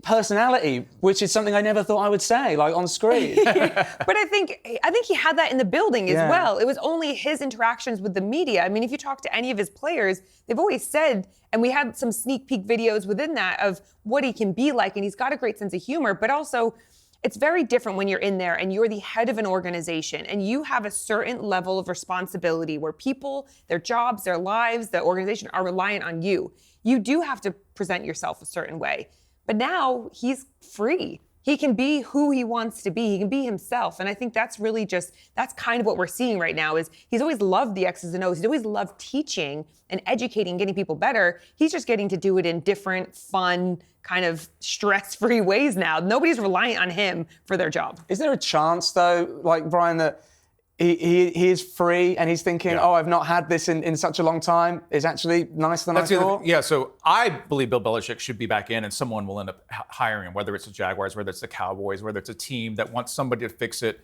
personality, which is something I never thought I would say, like, on screen. But I think he had that in the building as well. It was only his interactions with the media. I mean, if you talk to any of his players, they've always said, and we had some sneak peek videos within that of what he can be like, and he's got a great sense of humor, but also it's very different when you're in there and you're the head of an organization and you have a certain level of responsibility where people, their jobs, their lives, the organization are reliant on you. You do have to present yourself a certain way. But now he's free. He can be who he wants to be. He can be himself. And I think that's really that's kind of what we're seeing right now is he's always loved the X's and O's. He's always loved teaching and educating, getting people better. He's just getting to do it in different, fun, kind of stress-free ways now. Nobody's reliant on him for their job. Is there a chance, though, like, Brian, that he is free and he's thinking, I've not had this in such a long time. It's actually nicer than I thought? Yeah, so I believe Bill Belichick should be back in and someone will end up hiring him, whether it's the Jaguars, whether it's the Cowboys, whether it's a team that wants somebody to fix it.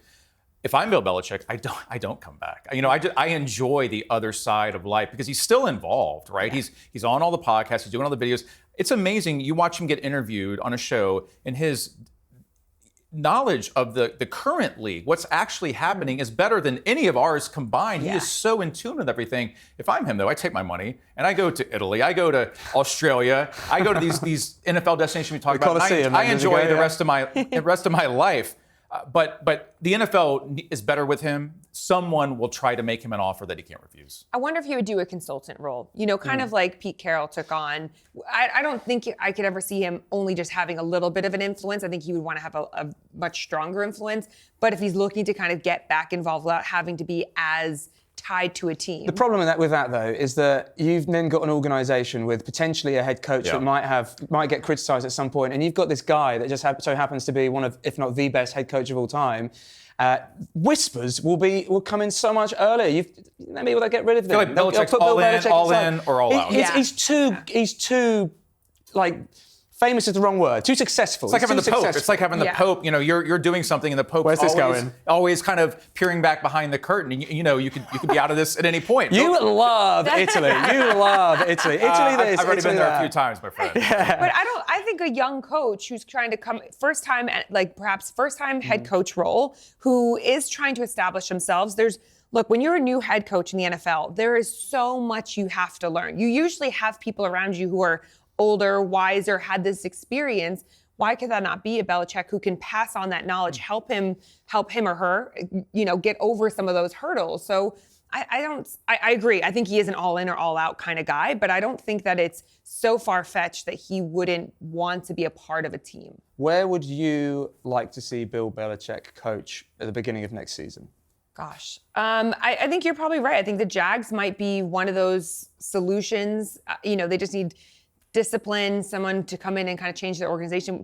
If I'm Bill Belichick, I don't come back. I enjoy the other side of life because he's still involved, right? Yeah. He's on all the podcasts, he's doing all the videos. It's amazing. You watch him get interviewed on a show and his knowledge of the current league, what's actually happening, is better than any of ours combined. Yeah. He is so in tune with everything. If I'm him, though, I take my money and I go to Italy, I go to Australia, I go to these NFL destinations we talk about. I enjoy the rest of my life. But the NFL is better with him. Someone will try to make him an offer that he can't refuse. I wonder if he would do a consultant role, kind of like Pete Carroll took on. I don't think I could ever see him only just having a little bit of an influence. I think he would want to have a much stronger influence. But if he's looking to kind of get back involved without having to be as tied to a team. The problem with that though is that you've then got an organization with potentially a head coach that might get criticized at some point, and you've got this guy that just so happens to be one of, if not the best head coach of all time. Whispers will come in so much earlier. Maybe they'll get rid of them. I feel like Belichick's all in or all out. He's too like. Famous is the wrong word. Too successful. It's like having the Pope. It's like having the Pope. You're doing something, and the Pope's always kind of peering back behind the curtain. And you could be out of this at any point. You love Italy. You love Italy. Italy this. I've already been there a few times, my friend. Yeah. But I think a young coach who's trying to come first time head coach role, who is trying to establish themselves. Look, when you're a new head coach in the NFL, there is so much you have to learn. You usually have people around you who are older, wiser, had this experience. Why could that not be a Belichick who can pass on that knowledge, help him or her, get over some of those hurdles? So I agree. I think he is an all in or all out kind of guy, but I don't think that it's so far fetched that he wouldn't want to be a part of a team. Where would you like to see Bill Belichick coach at the beginning of next season? Gosh, I think you're probably right. I think the Jags might be one of those solutions. They just need discipline, someone to come in and kind of change their organization.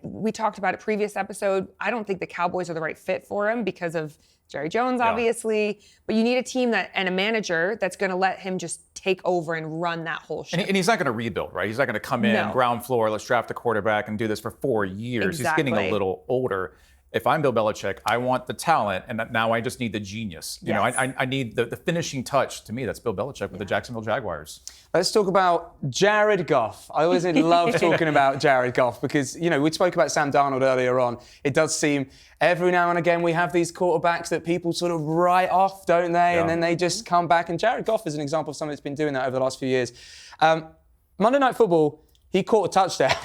We talked about it previous episode. I don't think the Cowboys are the right fit for him because of Jerry Jones, obviously. But you need a team and a manager that's going to let him just take over and run that whole ship. And he's not going to rebuild, right? He's not going to come in, ground floor, let's draft a quarterback and do this for 4 years. Exactly. He's getting a little older. If I'm Bill Belichick, I want the talent, and now I just need the genius. I need the finishing touch. To me, that's Bill Belichick with the Jacksonville Jaguars. Let's talk about Jared Goff. I always love talking about Jared Goff because, we spoke about Sam Darnold earlier on. It does seem every now and again we have these quarterbacks that people sort of write off, don't they? Yeah. And then they just come back. And Jared Goff is an example of someone that's been doing that over the last few years. Monday Night Football, he caught a touchdown.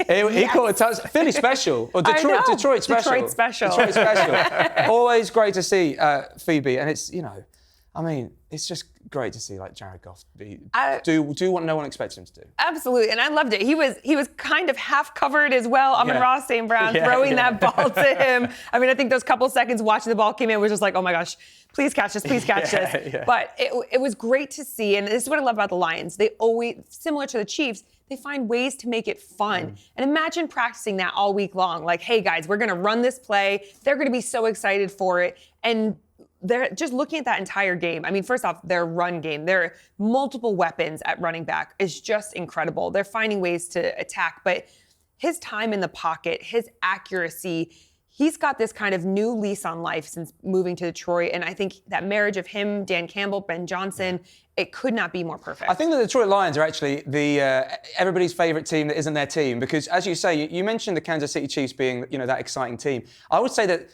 He caught a touchdown. Philly special. Or Detroit special. Detroit special. Always great to see Phoebe. And it's, it's just great to see Jared Goff do what no one expects him to do. Absolutely, and I loved it. He was kind of half covered as well. Amon-Ra St. Brown throwing that ball to him. I think those couple seconds watching the ball came in was just like, oh my gosh, please catch this, please catch this. Yeah. But it was great to see, and this is what I love about the Lions. They always, similar to the Chiefs, they find ways to make it fun. And imagine practicing that all week long. Like, hey guys, we're gonna run this play. They're gonna be so excited for it. And they're just looking at that entire game. First off, their run game, their multiple weapons at running back is just incredible. They're finding ways to attack, but his time in the pocket, his accuracy, he's got this kind of new lease on life since moving to Detroit. And I think that marriage of him, Dan Campbell, Ben Johnson, it could not be more perfect. I think the Detroit Lions are actually everybody's favorite team that isn't their team because, as you say, you mentioned the Kansas City Chiefs being that exciting team. I would say that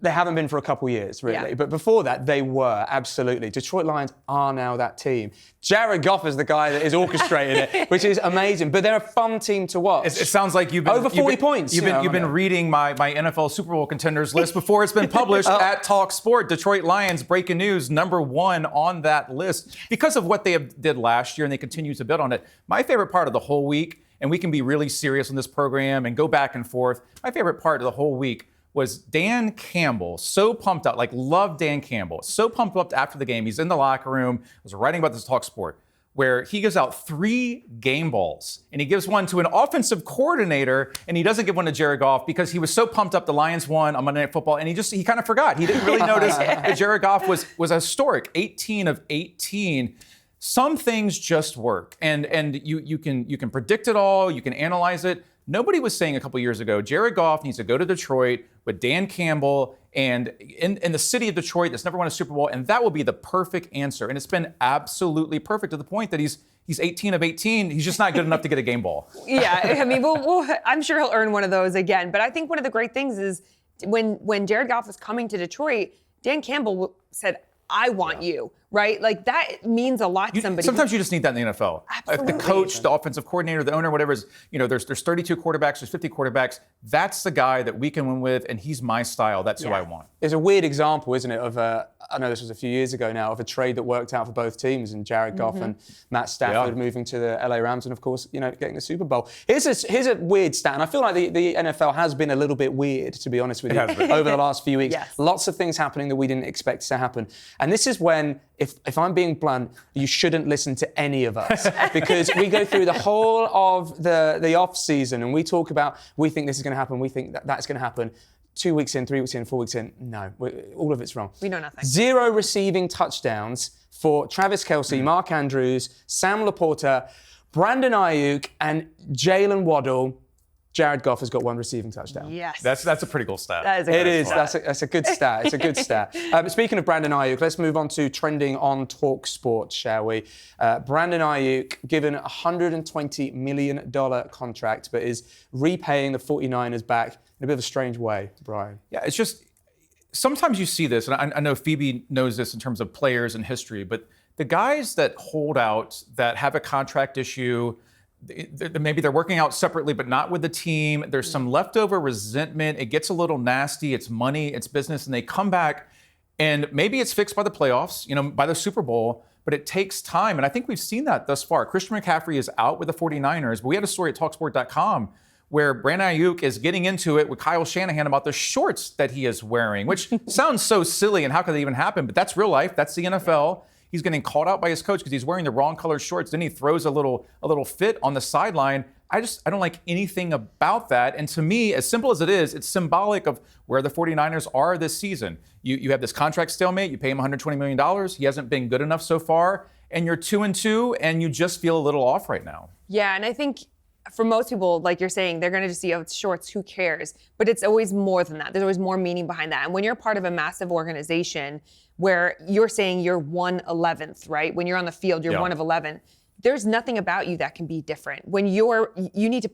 they haven't been for a couple years, really. Yeah. But before that, they were, absolutely. Detroit Lions are now that team. Jared Goff is the guy that is orchestrating it, which is amazing. But they're a fun team to watch. It sounds like you've been... Over 40 points. You've been reading my NFL Super Bowl contenders list before it's been published at talkSPORT. Detroit Lions, breaking news, #1 on that list. Because of what they did last year, and they continue to build on it. My favorite part of the whole week, and we can be really serious on this program and go back and forth, my favorite part of the whole week was Dan Campbell, so pumped up, loved Dan Campbell, so pumped up after the game. He's in the locker room. I was writing about this talkSPORT, where he gives out 3 game balls. And he gives one to an offensive coordinator, and he doesn't give one to Jared Goff because he was so pumped up the Lions won on Monday Night Football, and he kind of forgot. He didn't really notice that Jared Goff was historic, 18 of 18. Some things just work, and you can predict it all, you can analyze it. Nobody was saying a couple years ago, Jared Goff needs to go to Detroit with Dan Campbell and in the city of Detroit that's never won a Super Bowl, and that will be the perfect answer. And it's been absolutely perfect to the point that he's 18 of 18. He's just not good enough to get a game ball. Yeah, I'm sure he'll earn one of those again. But I think one of the great things is when Jared Goff was coming to Detroit, Dan Campbell said, I want you, right? That means a lot to somebody. Sometimes you just need that in the NFL. Absolutely. The coach, the offensive coordinator, the owner, whatever it is, there's 32 quarterbacks, there's 50 quarterbacks. That's the guy that we can win with, and he's my style. That's who I want. It's a weird example, isn't it, of I know this was a few years ago now, of a trade that worked out for both teams, and Jared Goff and Matt Stafford moving to the LA Rams, and of course, getting the Super Bowl. Here's a weird stat, and I feel like the NFL has been a little bit weird, to be honest with you, over the last few weeks. Yes. Lots of things happening that we didn't expect to happen. And this is when, if I'm being blunt, you shouldn't listen to any of us because we go through the whole of the off season and we talk about, we think this is going to happen, we think that's going to happen. 2 weeks in, 3 weeks in, 4 weeks in, no, all of it's wrong. We know nothing. 0 receiving touchdowns for Travis Kelce, Mark Andrews, Sam Laporta, Brandon Ayuk, and Jalen Waddle. Jared Goff has got 1 receiving touchdown. Yes. That's a pretty cool stat. That is a good stat. That's a good stat. It's a good stat. Speaking of Brandon Ayuk, let's move on to trending on talkSPORT, shall we? Brandon Ayuk given a $120 million contract, but is repaying the 49ers back in a bit of a strange way, Brian. Yeah, it's just, sometimes you see this, and I know Phoebe knows this in terms of players and history, but the guys that hold out, that have a contract issue, maybe they're working out separately, but not with the team. There's some leftover resentment. It gets a little nasty. It's money, it's business, and they come back And maybe it's fixed by the playoffs, by the Super Bowl, but it takes time. And I think we've seen that thus far. Christian McCaffrey is out with the 49ers, but we had a story at talkSPORT.com where Brandon Ayuk is getting into it with Kyle Shanahan about the shorts that he is wearing, which sounds so silly and how could that even happen? But that's real life. That's the NFL. He's getting called out by his coach because he's wearing the wrong colored shorts. Then he throws a little fit on the sideline. I don't like anything about that. And to me, as simple as it is, it's symbolic of where the 49ers are this season. You have this contract stalemate. You pay him $120 million. He hasn't been good enough so far. And you're 2-2, and you just feel a little off right now. Yeah, and I think for most people, like you're saying, they're going to just see, it's shorts, who cares? But it's always more than that. There's always more meaning behind that. And when you're part of a massive organization where you're saying you're 1/11th, right? When you're on the field, you're 1 of 11. There's nothing about you that can be different. When you need to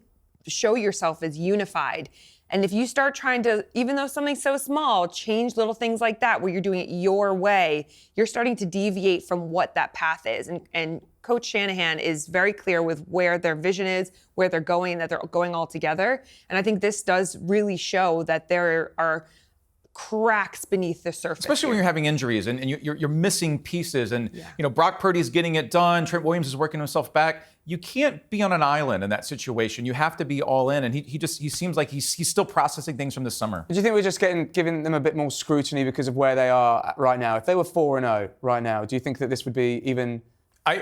show yourself as unified. And if you start trying to, even though something's so small, change little things like that where you're doing it your way, you're starting to deviate from what that path is. And Coach Shanahan is very clear with where their vision is, where they're going, that they're going all together. And I think this does really show that there are cracks beneath the surface. Especially when you're having injuries and you're missing pieces. And Brock Purdy's getting it done. Trent Williams is working himself back. You can't be on an island in that situation. You have to be all in. And he seems like he's still processing things from the summer. Do you think we're just giving them a bit more scrutiny because of where they are right now? If they were 4-0 right now, do you think that this would be even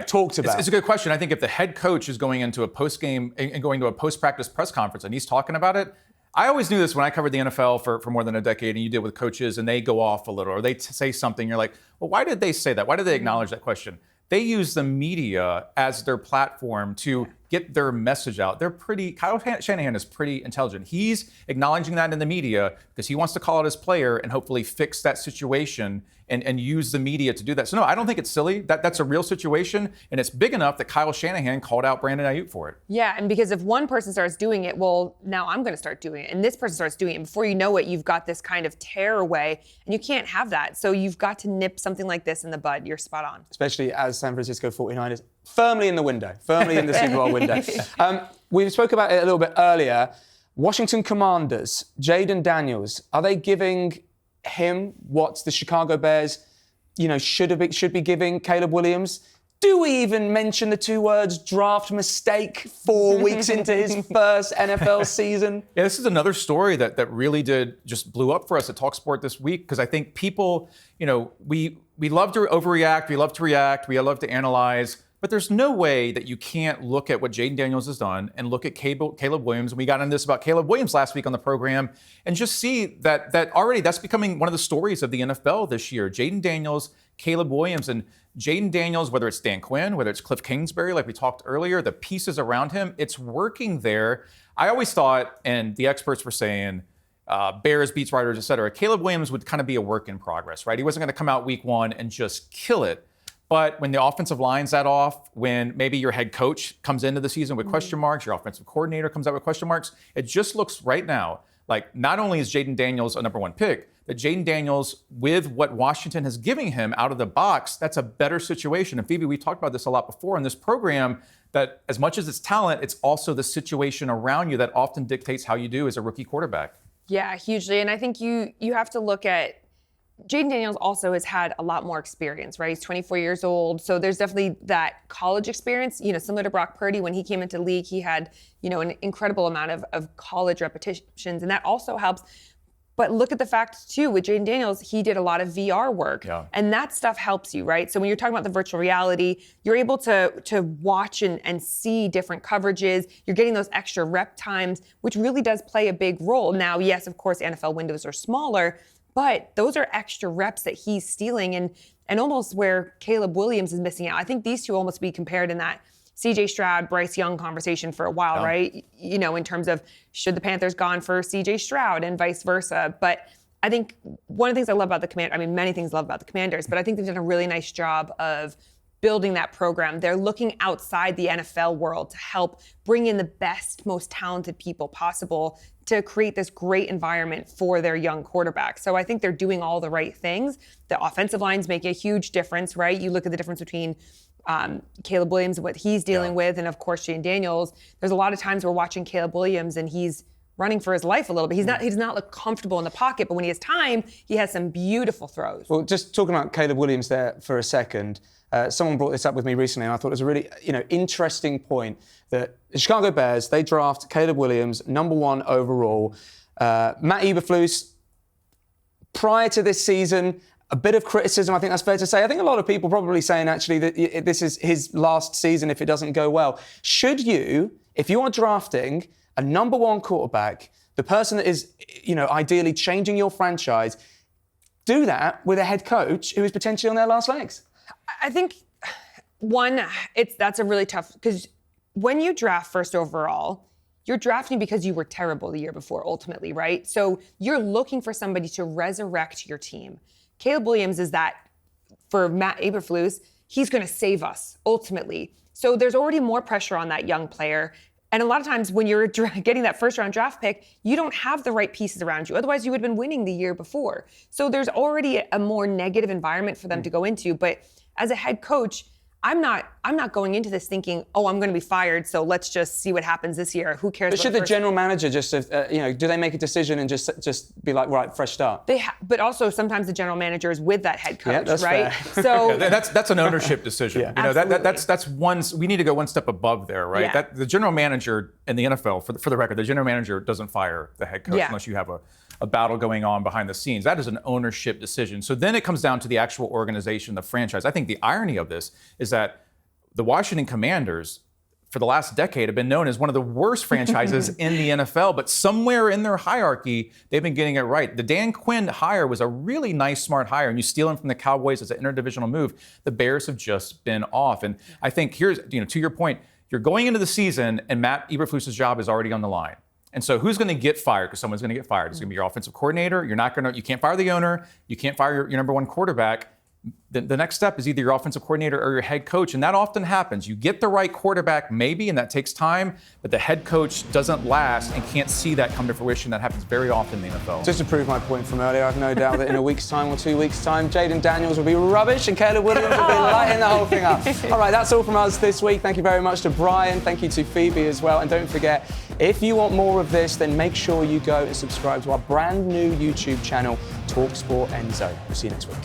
talked about? It's a good question. I think if the head coach is going into a post-game and going to a post-practice press conference and he's talking about it, I always knew this when I covered the NFL for more than a decade, and you did with coaches, and they go off a little, or they say something, you're like, well, why did they say that? Why did they acknowledge that question? They use the media as their platform to get their message out. Kyle Shanahan is pretty intelligent. He's acknowledging that in the media because he wants to call out his player and hopefully fix that situation and use the media to do that. So no, I don't think it's silly. That's a real situation, and it's big enough that Kyle Shanahan called out Brandon Ayuk for it. Yeah, and because if one person starts doing it, well, now I'm going to start doing it, and this person starts doing it. And before you know it, you've got this kind of tear away, and you can't have that. So you've got to nip something like this in the bud. You're spot on. Especially as San Francisco 49ers firmly in the window, firmly in the Super Bowl window. We spoke about it a little bit earlier. Washington Commanders, Jaden Daniels, are they giving him what the Chicago Bears, should be giving Caleb Williams? Do we even mention the two words draft mistake 4 weeks into his first NFL season? Yeah, this is another story that really just blew up for us at talkSPORT this week, because I think people, we love to overreact, we love to react, we love to analyze. But there's no way that you can't look at what Jaden Daniels has done and look at Caleb Williams. And we got into this about Caleb Williams last week on the program, and just see that already that's becoming one of the stories of the NFL this year. Jaden Daniels, Caleb Williams, and Jaden Daniels, whether it's Dan Quinn, whether it's Cliff Kingsbury, like we talked earlier, the pieces around him, it's working there. I always thought, and the experts were saying, Bears, beats writers, et cetera, Caleb Williams would kind of be a work in progress, right? He wasn't going to come out week 1 and just kill it. But when the offensive line's that off, when maybe your head coach comes into the season with question marks, your offensive coordinator comes out with question marks, it just looks right now like not only is Jaden Daniels a number 1 pick, but Jaden Daniels, with what Washington has given him out of the box, that's a better situation. And Phoebe, we talked about this a lot before in this program, that as much as it's talent, it's also the situation around you that often dictates how you do as a rookie quarterback. Yeah, hugely. And I think you have to look at Jaden Daniels also has had a lot more experience, right? He's 24 years old. So there's definitely that college experience, similar to Brock Purdy. When he came into the league, he had, an incredible amount of college repetitions, and that also helps. But look at the fact, too, with Jaden Daniels, he did a lot of VR work. Yeah. And that stuff helps you, right? So when you're talking about the virtual reality, you're able to watch and see different coverages. You're getting those extra rep times, which really does play a big role. Now, yes, of course, NFL windows are smaller, but those are extra reps that he's stealing and almost where Caleb Williams is missing out. I think these two almost be compared in that CJ Stroud, Bryce Young conversation for a while, right? In terms of should the Panthers gone for CJ Stroud and vice versa. But I think one of the things I love about the Commanders, many things I love about the Commanders, but I think they've done a really nice job of building that program. They're looking outside the NFL world to help bring in the best, most talented people possible to create this great environment for their young quarterback. So I think they're doing all the right things. The offensive lines make a huge difference, right? You look at the difference between Caleb Williams and what he's dealing with, and of course, Jaden Daniels. There's a lot of times we're watching Caleb Williams and he's running for his life a little bit. He's not like comfortable in the pocket, but when he has time, he has some beautiful throws. Well, just talking about Caleb Williams there for a second, someone brought this up with me recently, and I thought it was a really, interesting point that the Chicago Bears, they draft Caleb Williams, #1 overall. Matt Eberflus, prior to this season, a bit of criticism, I think that's fair to say. I think a lot of people probably saying actually that this is his last season if it doesn't go well. Should you, if you are drafting a #1 quarterback, the person that is, ideally changing your franchise, do that with a head coach who is potentially on their last legs? I think, that's a really tough, because when you draft first overall, you're drafting because you were terrible the year before, ultimately, right? So you're looking for somebody to resurrect your team. Caleb Williams is that, for Matt Eberflus, he's going to save us, ultimately. So there's already more pressure on that young player. And a lot of times when you're getting that first-round draft pick, you don't have the right pieces around you. Otherwise, you would have been winning the year before. So there's already a more negative environment for them to go into. But as a head coach, I'm not going into this thinking, oh, I'm going to be fired, so let's just see what happens this year. Who cares? But should the general manager just, do they make a decision and just be like, right, fresh start? But also sometimes the general manager is with that head coach, yeah, that's right? Fair. So that's an ownership decision. Yeah. That's one. We need to go one step above there, right? Yeah. The general manager in the NFL, for the record, the general manager doesn't fire the head coach unless you have a battle going on behind the scenes. That is an ownership decision. So then it comes down to the actual organization, the franchise. I think the irony of this is that the Washington Commanders, for the last decade, have been known as one of the worst franchises in the NFL, but somewhere in their hierarchy, they've been getting it right. The Dan Quinn hire was a really nice, smart hire, and you steal him from the Cowboys as an interdivisional move. The Bears have just been off. And I think here's, to your point, you're going into the season, and Matt Eberflus's job is already on the line. And so who's going to get fired? Because someone's going to get fired. It's going to be your offensive coordinator. You can't fire the owner. You can't fire your #1 quarterback. The next step is either your offensive coordinator or your head coach, and that often happens. You get the right quarterback, maybe, and that takes time, but the head coach doesn't last and can't see that come to fruition. That happens very often in the NFL. Just to prove my point from earlier, I've no doubt that in a week's time or 2 weeks' time, Jaden Daniels will be rubbish and Caleb Williams will be lighting the whole thing up. All right, that's all from us this week. Thank you very much to Brian. Thank you to Phoebe as well. And don't forget, if you want more of this, then make sure you go and subscribe to our brand new YouTube channel, talkSPORT End Zone. We'll see you next week.